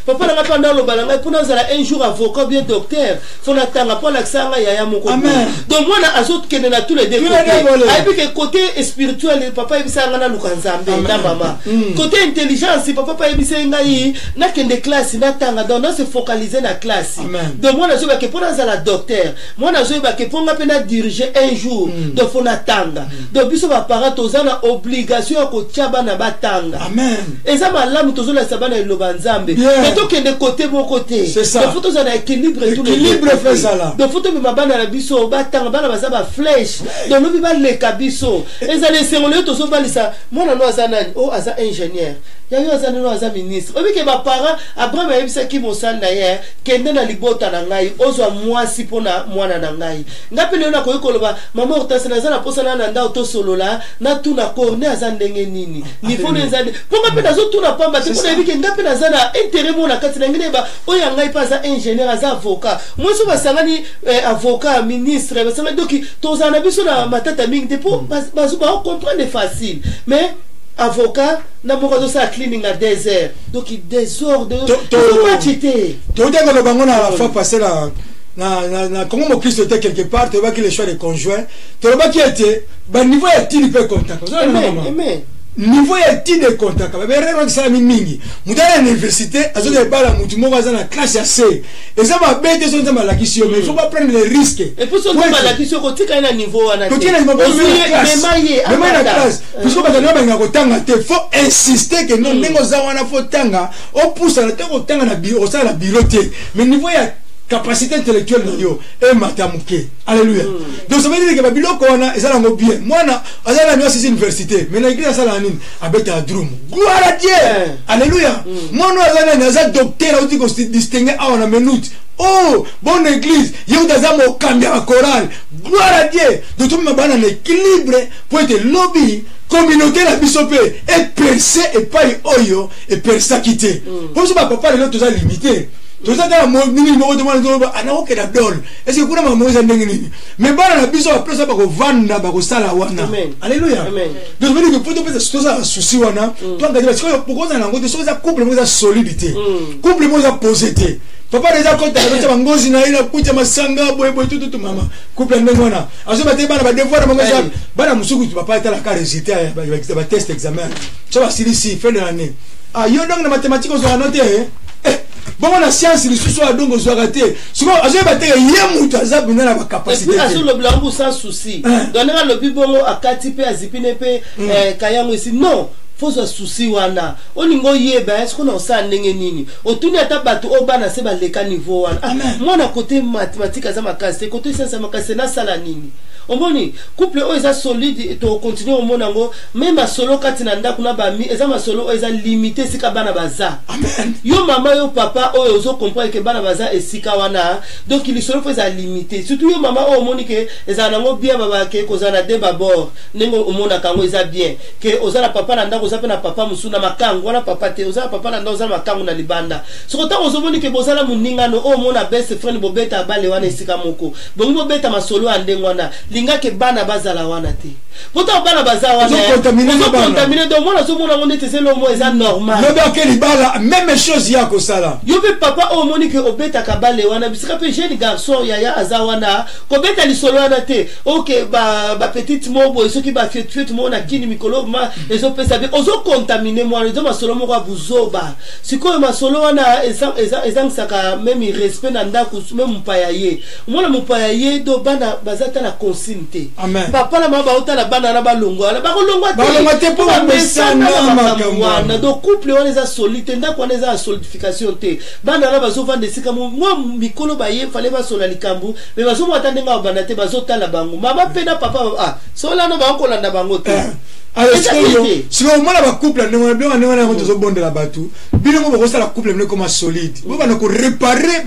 papa n'a pas dans le balangai pour nous un jour avocat bien docteur faut attendre pour l'accent yaya moko donc moi na azot kene na tous les deux côtés et puis que côté spirituel papa ebisa ngana lukanzambe na mama côté intelligence papa ebisa ngai na kende classe na tanga donc on se focaliser na classe donc moi na zo ba que pour nous la docteur moi na zo ba que pour nga pena diriger un jour donc faut attendre donc biso ba parents tozana obligation ko tiaba na batanga amen et ça malamu tozola sabana banzambe mais donc de côté mon côté c'est ça les photos en équilibre tout l'équilibre fait ça là de photos me mabana na biso batanga bana bazaba flèche donc nous vivons les kabiso et ça les sengolo to so balisa mona no azana oh aza ingénieur ya yo azana no aza ministre obi ke ba parents après ba yebisa ki mosala na ye kende na libota na ngai ozwa mwasi pona mwana na ngai ngapi leo na ko yekoloba mama Hortense na zana posa na nda to solola na tuna corne aza ndenge nini niveau nzande ponga pe nazo tuna pamba te pona yebike ngapi na zana intérêt mona kati na ngine ba oya ngai pa za ingénieur aza avocat moi so basangani avocat ministre basangani donc tozana biso na matata mingi te po bazo ba comprendre facile mais avocat na moko zo sa cleaning à 2 heures donc désordre to pas chité to dengo no bango na fois passé là na comment mon Christ était quelque part tu vois que les choix des conjoints tu vois qui était ba niveau est il peut contact mais niveau ya tide contact ba rero ça mingi mudala université azoka bala mutu moko azana classe ya C et ça va bête so nzamba la question mais il faut pas prendre les risques et pour so nzamba la question ko tika na niveau wana ko tika na même la classe puisque ba tanga ba ngako tanga te faut insister que non nengo za wana faut tanga o pousse na te ko tanga na bureau ça la bureau te mais niveau ya capacité intellectuelle de yo et matamuke alléluia donc ça veut dire que babiloko wana ezala ngo bien mwana azala nyo sisi université mais na église azala nini abeta drum gloire à Dieu alléluia mwana azala na docteur au tiko distinguer a na minute oh bonne église yo dazamo kambia ba chorale gloire à Dieu donc tout mabana na équilibre pour être lobby communauté la bisope et percer et pas oyo et percer quitter pour ça papa les autres limité tout ça dans mon numéro de moi ana oke na dol est-ce que kuna mamoza ndenge nini mais bana na biso après ça ba ko vanda ba ko sala wana alléluia donc veut dire que pour te faire ça souci wana toi ngadi parce que pourquoi ça na ngote so ça couple mo ça solidité couple mo ça posité papa déjà quand tu as ngozi na ila kucha masanga boy tout mama couple ndenge wana azo ba te bana ba devoir mo ça bana musuku papa eta la ka résultat ba test examen ça va si fin de l'année ah yo donc na mathématiques on sera noté bon la science les sous donc on soit raté souvent azo ba te ye mutu azabu na ba capacité azo le blanc sans souci donnera le bibongo akati pe azipine pe kayango ici non faut se souci wana oningo yeba est-ce qu'on sa ndenge nini otuni ata bato obana se ba leka niveau wana moi na côté mathématique za makase côté science makase na sala nini omoni couple o eza solide to continuer omonango même solo kati na ndako na ba mi eza masolo o eza limité sika bana baza amen yo mama yo papa o ozo comprendre que bana baza esika wana donc il solo faut eza limité surtout yo mama o omoni que eza nango bien baba ke ko za na de babord nengo omona kango eza bien que ozala papa na ndako oza na papa musuna makango wana papa te ozala papa na ndako ozala makango na libanda sokota ozomoni que bozala muningano o mona best friend bobeta bale wana esika moko bongo beta masolo andengo wana linga ke bana bazala wana te pourtant bana bazala wana contaminer donc moi zo mona ngone te c'est le mot est normal le ba ke libala même chose ya ko sala yo be papa o moni ke obeta ka bale wana bisika pe jeune garçon ya azawana ko beta li solo wana te OK ba petite mobo ce qui ba fiet mo na kini mikolo ma ezo pesa be ozo contaminer mwana nzo masolo moko buzoba sikoyo masolo wana ezangisaka même respect na ndako même mpaya ye mwana mpaya ye do bana bazata na consigne te papa na mama baotala bana na balongwa te po mesana makamwana do couple wana eza solide ndako wana eza solidification te bana na bazovanda sika mwa mikolo baye fale basola likambu mais bazomo atandenga bana te bazotala bango mama pe na papa sola no bakolanda bango te. Alors, si on a un couple, on a un bon de la batou. Bien, on va la couple comme solide. On va réparer,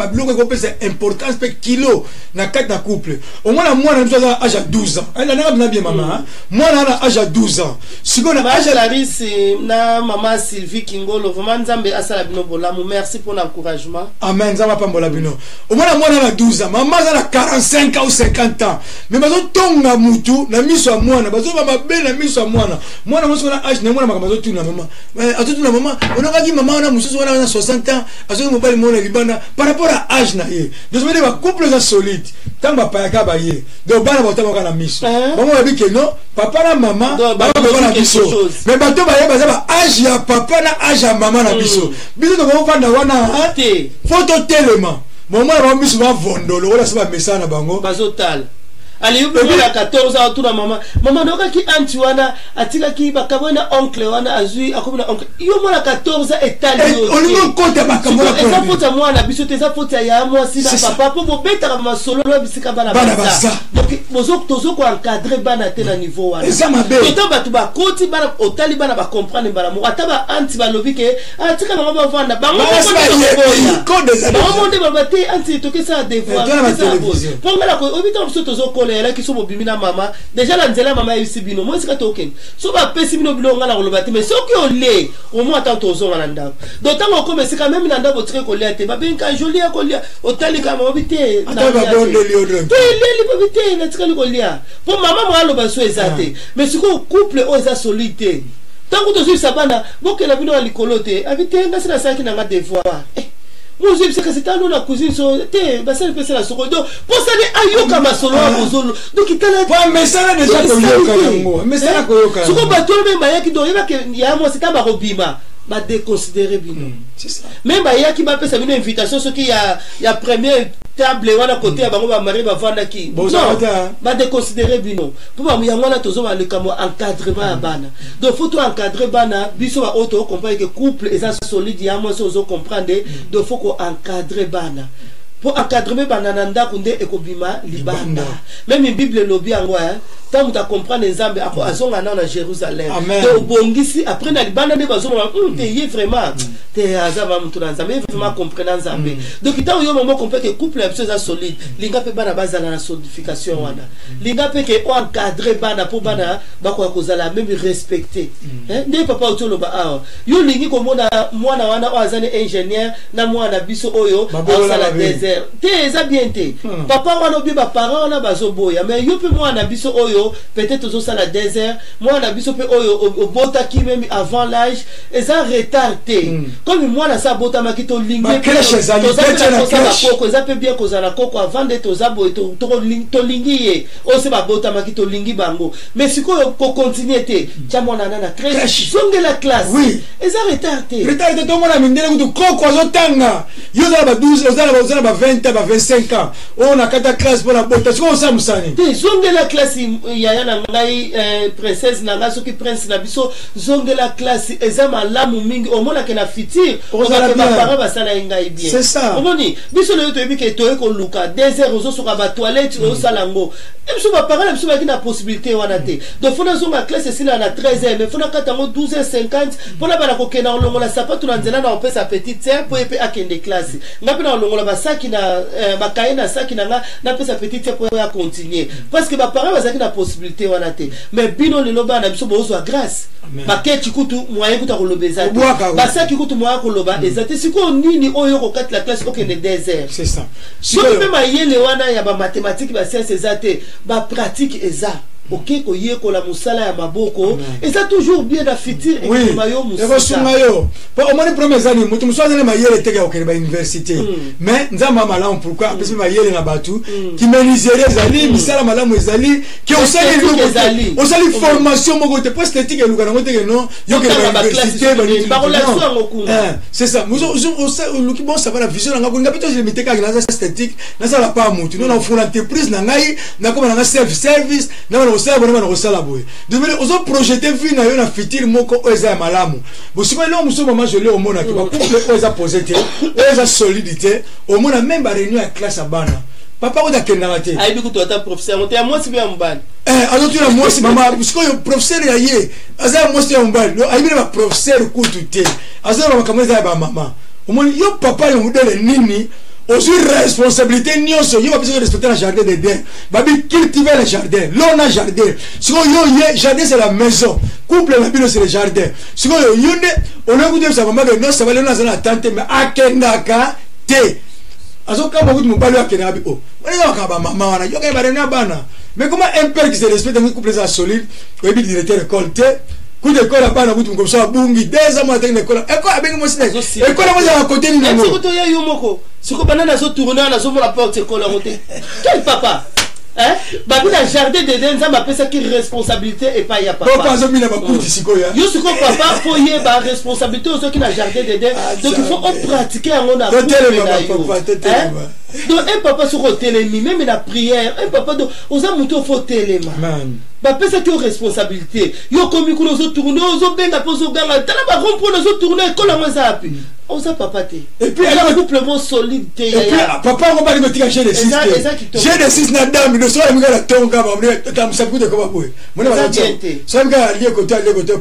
c'est important, c'est kilo. Na 4 couple. Au moins, moi, on a âge à 12 ans. Elle a bien maman. Moi, on a âge à 12 ans. Si on a âge à Larisse, na maman Sylvie Kingolo, vraiment, Nzambe Asalabino Bolamou, merci pour l'encouragement. Amen, Nzamba Pambolabino. Au moins, moi, on a 12 ans. Maman, elle a 45 ans ou 50 ans. Mais maman, tonga mutu, na miso à moi, na bazo, maman, na miso à moi. Moi, je suis âge, je suis maman. On a dit maman, on a 60 ans, par rapport à l'âge. Donc, je veux dire, couple solide. Tant que papa a baillé, donc, on a mis. Maman a dit que non, papa et maman, mais bateau âge à papa et âge à maman. Bisous, on va faire un photo tellement. Maman a mis souvent vondolo, on a fait un message à Bango. Bazotal. Ali yupo mwana 14 ans tout la maman noka ki anti wana atika ki bakabona oncle wana azui akomona oncle yo mwana 14 ans etali yo on lui compte bakamona ko eza pota mwana biso teza pota ya moi si na papa po bobeta ba solo lo bisika bana basa donc bozo tozo ko encadrer bana te na niveau wana eza mabe to batu ba koti bana otali bana ba comprendre bana mo ataba anti ba lobi ke atika na ba vanda bango ko de ba te anti to ke ça devoir pour ngala ko obita biso tozo elle qui sont bimina mama déjà la nzela mama yisi bino moi sika token so ba pesi bino bino ngala ko lobati mais soki ole au moins tant tozo ngala ndako d'autant ko mais c'est quand même na ndako très colère te ba benka joli ya kolia otali kama obite na ba bon de liodre to ile obite na tika kolia pour mama mo aloba so ezate mais siko couple o eza solide tant que tozo sabana bokela bino alikolote abite ngasi na saki na nga devoir moi je sais que c'est un la cousine so te ba ça peut la soko donc pour ça les ayoka masolo bozolo donc il tala ouais mais ça déjà koyoka yango mais ça koyoka soko bato même ba yaki do yeba ke ya moi c'est ba robima ba déconsidérer bino c'est ça même ba yaki ba pesa bino invitation ce qui ya première table wana côté ya bango ba mari ba vanda ki ba déconsidérer bino pour ba yango na tozo ba le kamo encadrement ya bana donc faut to encadrer bana biso ba auto comprendre que couple est solide ya moi so comprendre donc faut ko encadrer bana pour encadrer bana nanda kunde ekobima libanda même in bible lobi yango tant que tu comprends les Nzambe ako azonga na Jérusalem to bongisi après na libanda ne bazonga te yé vraiment te azaba mtu na Nzambe vraiment comprendre Nzambe donc tant yo moment comprendre que couple est absolument solide linga pe bana bazala na solidification wana linga pe ke encadrer bana pour bana bako kozala même respecter ne papa otolo ba yo lingi ko mona mwana wana o azane ingénieur na mwana biso oyo sala désert te eza bien te papa wana obi ba parents na bazoboya mais yo pe mwana biso oyo peut-être aussi ça la désert moi na biso pe oyo obota ki même avant l'âge et ça retardé comme moi na ça bota makito lingé to za pe bien kozala koko avant de to za boy to lingi o se ba bota makito lingi bango mais siko ko continuer te tia mwana na crèche zonge la classe oui et ça retardé to mona mindele kutu koko azotanga yo za ba 12 za ba 20 ba 25 ans on a kata classe pour la bota siko ça musani te zonge la classe yaya na ngai princesse na ngaso ki prince na biso zonge la classe ezama lamu mingi omona ke na fitir oza ke ba parents basala ngai bien c'est ça omoni biso le to ebike to ko luka désert ozo soka ba toilette o salango biso ba parents biso ba ki na possibilité wana te donc fona zonga classe sila na 13h mais fona katango 12h50 pona bana ko kena olongola sapato na nzela na opesa petite sœur po epe akende classe ngapi na olongola ba saki na ba kaye na saki na nga na pesa petite sœur po ya continuer parce que ba parents bazaki na possibilité wana te mais bino lelo bana biso bozwa grâce baketi kutu moyen kuta kolobeza basaki kutu moyen koloba ezate siko nini oyo ko kat la classe okende désert c'est ça so même mayele wana ya ba mathématiques ba sciences ezate ba pratique eza ok ko la musala ya maboko et ça toujours bien da fitir et oui mayo musala et sungayo au moins les premières années mutu musala na mayele teke au Kenya université mais nzamba malamu pourquoi parce que mayele na batu qui meniserie zali misala malamu ezali qui osali formation moko te poste éthique eluka na ngote non yo ke université c'est ça luki bon ça va la vision na ngako ngapito je miteka na esthétique na sala pa mutu non na fona entreprise na ngai na koma na self service na na osala bona na osala boye devele ozo projeter vie na yo na fitir moko oza malamu bo sima lo muso mama je le omona ki ba couple oza posete oza solidité omona même ba réunion à classe abana papa oza kendanga te aibi kuto ata professeur moto ya mwasi bya mbani alors tu la mwasi mama puisque yo professeur ya ye aza mwasi ya mbani aibi ba professeur kutu te aza ba kameza ba mama omona yo papa yo mudele nini aussi responsabilité nyonso yo va respecter le jardin d'Éden babi cultiver le jardin l'on a jardin si yo jardin c'est la maison couple la bino c'est le jardin si yo yone on a goûté ça maman que non ça va aller dans la tante mais akendaka te azoka beaucoup de mobali akena bi o on ka ba maman wana yo ka ba rena bana mais comment un père qui se respecte un couple ça solide ko bi directeur école te coup d'école à bana butu comme ça bungi 2 ans moi technique école école avec moi c'est école moi à côté ni ngo siko to ya yo moko siko banana zo tourner na zo la porte école à côté quel papa hein babi na jardin de denza ma pesa qui responsabilité et pas ya papa papa zo mina ba kuti siko ya yo siko papa faut y ba responsabilité aux qui na jardin de denza donc il faut pratiquer en on a papa donc un papa sur télémi même la prière un papa donc aux amoutons faut téléma ba pesa qui responsabilité yo komi ko zo tourner zo benga pozo ganga tala ba comprendre zo tourner ko la maza api on sa papa te et puis elle a un couple solide te et puis papa on va lui mettre chez les 6 j'ai des 6 na dame le soir me gars tonga ba me tam sa kude ko ba boy mon ba ça me gars lié côté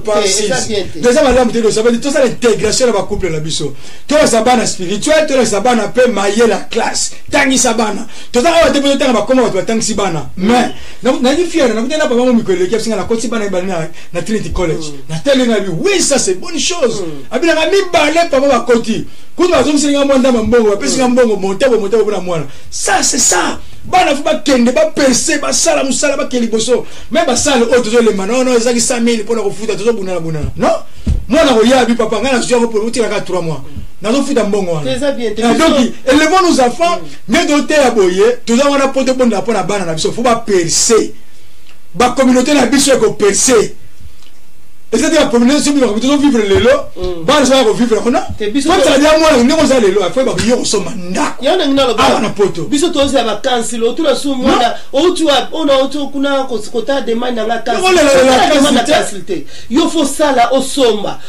pas 6 déjà madame te ça veut dire tout ça l'intégration de ba couple la biso to sa bana spirituel to sa bana pe mailler la classe tangi sa bana to ça va te peut ba comment va tangi bana mais na di fier na kutena papa mo mikole ki singa na koti bana ibana na Trinity College na tele na lui oui ça c'est bonne chose abina ka mi balé papa ba quand on a singa mwanda mbongo ba pesinga mbongo montabo bona mwana ça c'est ça bana fu ba kende ba percer ba sala musala ba keliboso même ba sala auto zo le manono ezaki 5000 pour na kofuta tozo bunana non mwana ko yabi papa ngana zo ko uti ka 3 mois na zo futa mbongo wana donc élevons nos enfants mais doté ya boye tozo wana pote bonda pona bana na biso fu ba percer ba communauté na biso ko percer. Et c'est la communauté sur nous vivre les lots, bah ça va vivre on a. Quand ça dit moi on est dans les lots, après bah yo so manda. Ya na ah na poto. Biso to za vacances lo tu la su mwana, o tu on a auto kuna kota demande na cancel. Yo fo sala o somba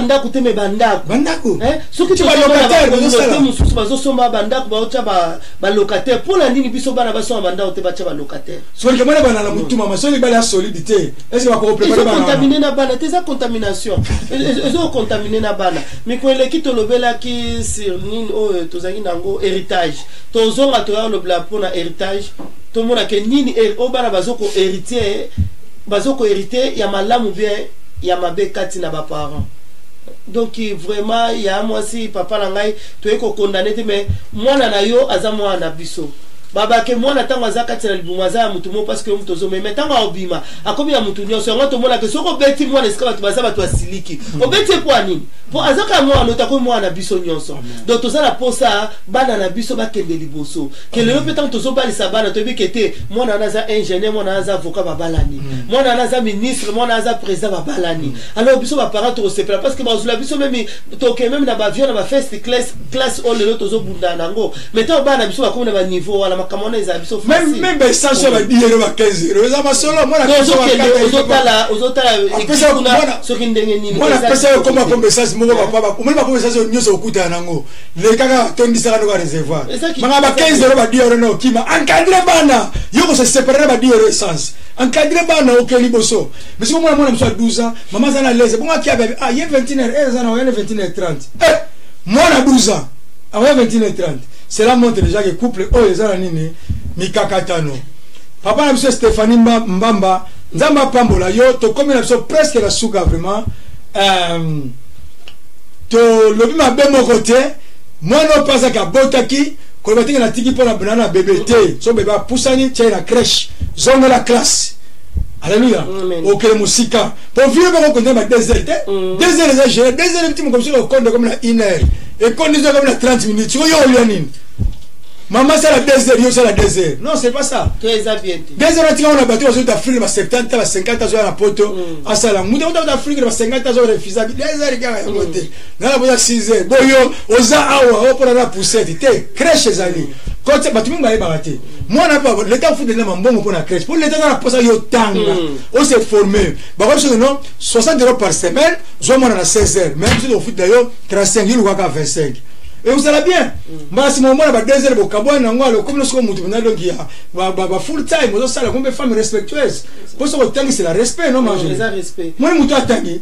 ndako te me bandako. Bandako. Ce que tu vas locataire, mususu bazo somba bandako ba ocha ba locataire pour la nini biso bana ba somba bandako te ba cha ba locataire. So que moi bana la mutuma ma so li ba la solidité. Est-ce que va ko préparer bana? Contaminer na bana tes contamination ils ont contaminé na bana mais quand les qui to lobela qui sur nin o tozangi nango héritage tozonga to ya le bla pour na héritage to mona ke nini o bana bazoko héritier bazoko hériter ya malamu bien ya mabe kati na ba parents donc vraiment ya moi si papa la ngai to eko condamné mais mwana na yo aza mwana biso baba ke mwana tango azaka tsela libumaza mutu mo parce que mutu zo mais tango obima akomi ya mutu nyoso ngoto mona ke soko beti mwana esika batu baza batu asiliki obeti kwa nini po azaka mwana otako mwana biso nyonso donc tozala posa bana na biso bakende liboso ke lelo pe tango tozo balisa bana to bikete mwana anaza ingénieur mwana anaza avocat babalani mwana anaza ministre mwana anaza président babalani alors biso ba parents to sepela parce que bazula biso même to ke même na ba avion na ba first class all lelo tozo bunda nango mais tango bana biso bakomi na ba niveau wala même ça sur va dire 15 euros ça va solo moi la ce qui ndenge nini moi la pesa comme message mo papa moi ba message nyoso okuta nango le kaka tondisa ka réservoir manga ba 15 euros ba 10 euros no kima encadrer bana yoko se séparer ba 10 euros essence encadrer bana okeli boso mais si moi mso 12 ans maman zana leze bon aki bébé ah il 21 heures zana 21h30 moi na 12 ans à 21h30 cela montre déjà que couple oh les gens nini mikakatano papa na biso Stéphanie Mbamba nzamba pambola yo to comme na biso presque la souka vraiment to lobi mabe mon côté moi non pas à botaki ko batinga na tiki pour na banana bébé té so bébé pusani tchai na crèche zone la classe Alléluia. Ok, musika. Pour vivre on connaît ma 2 heures. 2 heures déjà géré, 2 heures petit comme sur le compte comme la 1 heure. Et quand nous comme la 30 minutes, tu vois yo maman c'est la 2 heures, yo c'est la 2 heures. Non, c'est pas ça. Très bien. 2 heures on a battu aux Afrique, 70 à 50 ans à poto. À ça la muda on Afrique 50 ans refusé. 2 heures gars à côté. Na la 6 heures. Boyo oza awa, pour la poussette, té crèche les amis. Quand tu batu mba baraté. Moi na pas l'état fout de na mbongo pour la crèche. Pour l'état na posa yo tanga. On s'est formé. Ba comme ça non 60 € par semaine, je moi na 16 heures. Même si au foot d'ailleurs 35 000 ou 25. Et vous allez bien. Bah si moment là 2 heures au Cabo na ngwa comme nous sommes mutu na donc ya ba full time, on ça comme femme respectueuse. Pour ça que c'est le respect non manger. C'est respect. Moi mutu atangi.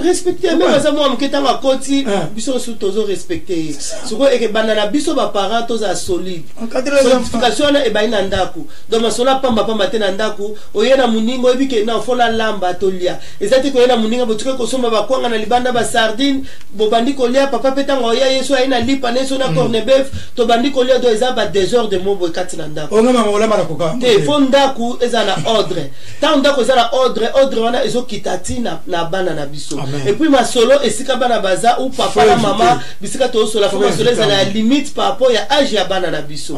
Respecter même ça moi mketa ma koti biso sous tozo respecter soko et que banana biso ba parents toza solide certification na e ba ina ndaku donc masola pamba te na ndaku oyena muningo ebike na fola lamba tolia ezati ko yena muninga botuke ko somba ba kwanga na libanda ba sardine bo bandi ko lia papa petanga oya yeso ina lipa neso na corne beef to bandi ko lia do eza ba 2 heures de mobo kati na ndaku onga mama ola mara koka te fondaku eza na ordre tant ndaku eza na ordre wana ezo kitati na bana na biso. Et puis ma solo esika bana baza ou papa na maman bisika to solo fa solo za la limite par rapport ya âge ya bana na biso.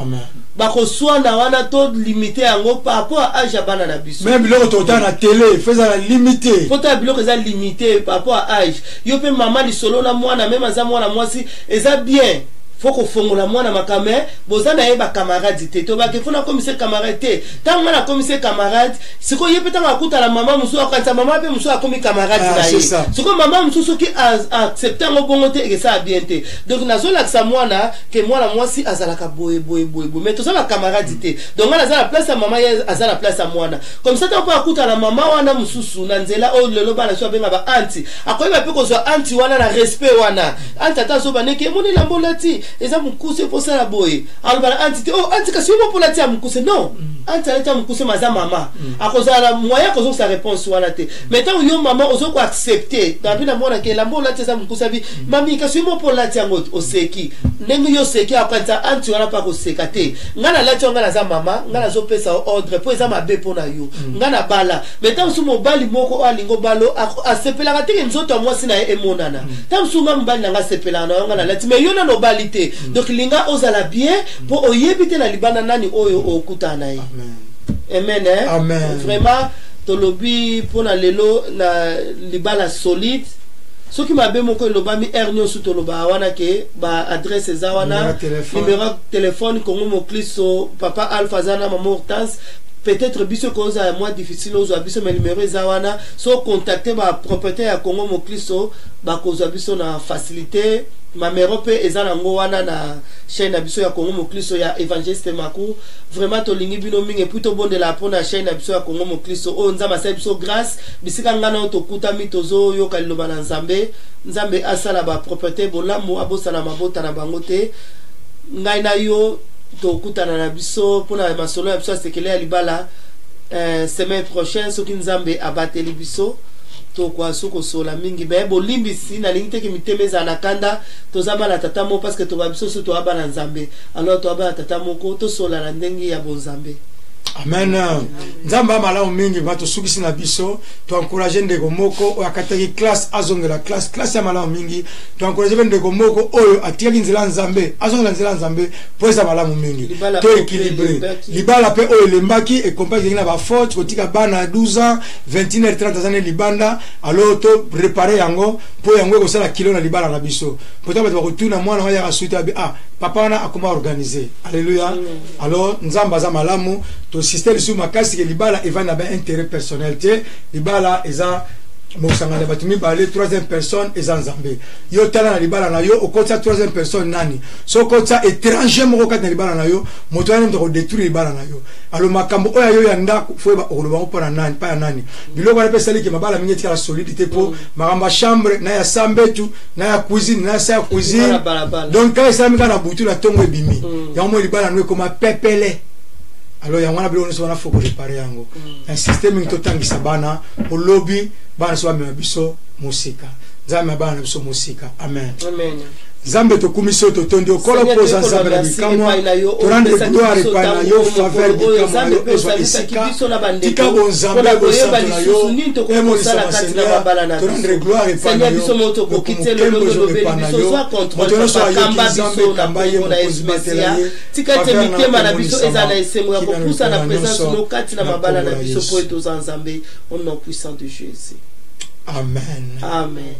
Ba ko soa na wana to limité yango par rapport à âge ya bana na biso. Même biloko to ta na télé faisant la limité. Faut ta biloko za limité par rapport à âge. Yo pe maman li solo na mwana même za mwana mwasi eza bien. Faut qu'on fongola mwana makame bozana yeba camarade te to ba ke fona commissaire camarade te tant na commissaire camarade siko yepeta makuta la maman muso akanta maman pe muso akomi camarade na ye siko maman muso qui accepter ngo bongo te et ça bien te donc nazo la sa mwana ke mwana mwasi azalaka boye mais to ça ba camarade te donc na za la place à maman azala la place à mwana comme ça tant pas akuta la maman wana mususu na nzela o lelo bana so benga ba anti akoyeba pe ko zo anti wana na respect wana antata so baneke moni lambolati eza mukuse pour ça la boy alors anti oh anti kasi mo pour la tia mukuse non anti la tia mukuse maza mama akoza la moyen ko sa réponse wala te mais tant yo maman ozo ko accepter depuis na mona ke la mbola tia za mukuse bi mami kasi mo pour la tia ngot oseki nengo yo seki akanta anti wala pa ko sekate ngana la tia ngana za mama ngana zo pesa ordre pour eza mabe pona yo ngana bala mais tant su mo bali moko alingo balo asepela ka te nzoto moi sina e monana tant su ngam bali nga sepela na ngana la tia mais yo na no balite donc linga ozala bien pour oyebite na libana nani oyo okutana yi amen amen vraiment tolobi pona lelo na libala solide soki mabe moko lobami ernyo su toloba wana ke ba adresse za wana numéro téléphone kongo mokliso papa Alpha zana maman Hortense peut-être biso cause moins difficile aux abiso mais numéro zawana so contacter ba propriétaire ya Congo Mokliso ba cause abiso na facilité ma mère pe ezana ngo wana na chaîne abiso ya Congo Mokliso ya évangéliste Makou vraiment to lingi bino mingi plutôt bon de la pona chaîne abiso ya Congo Mokliso o nzamba sa biso grâce bisika ngana to kuta mitozo yo kaliloba na nzambe asala ba propriétaire bolamu abosala mabota na bangote ngai na yo to kutana na biso pona masolo ya biso sekele ya libala semaine prochaine soki nzambe abateli biso to kwa suko sola mingi be bolimbisi na lingite ki mitemeza na kanda to zabala tata mo parce que to ba biso so to abala nzambe alors to abala tata moko to sola na ndengi ya bonzambe. Amen. Nzamba malamu mingi bato sukisi na biso to encourager ndeko moko o akataki classe azongela classe ya malamu mingi to encourager ndeko moko oyo atiaki nzela nzambe azongela nzela nzambe poza malamu mingi to équilibré libala pe oyo lembaki et compagnie na ba faute kotika bana 12 ans 21 30 ans libanda alors to préparer yango po yango ko sala kilo na libala na biso potaba to kotuna mwana ya kasuita papa na akoma organiser alléluia alors nzamba za malamu to système sur makasi ke libala evana ba intérêt personnel te libala eza mosanga na batumi balé troisième personne eza nzambe yo tala na libala na yo okota troisième personne nani so kota étranger moko kata na libala na yo moto wana mto ko détruire libala na yo alors makambo oya yo ya ndako fo ba oloba ko na nani pa ya nani biloko na pesa liki mabala mingi tika la solidité po makamba chambre na ya sambetu na ya cuisine na ya cuisine donc quand ça mi kana butu na tongo ebimi ya mo libala no ko ma pepele. Alors ya wana bilo nso na foko réparer yango un système to tangisa bana au lobby bana so biso musika nzame bana biso musika amen Zambe to kumiso to tondi okolo poza zambe na bikamwa to rendre gloire pa na yo faveur bikamwa yo ezwa esika tika bon zambe bo santo na yo emo sala Seigneur to rendre gloire pa na yo biso to kokite le logo lobeli biso soit contrôle pa kamba biso na bongo na especia tika te mitema na biso ezala esemo ya kopusa na présence no kati na mabala na biso po eto za nzambe au nom puissant de Jésus. Amen. Amen.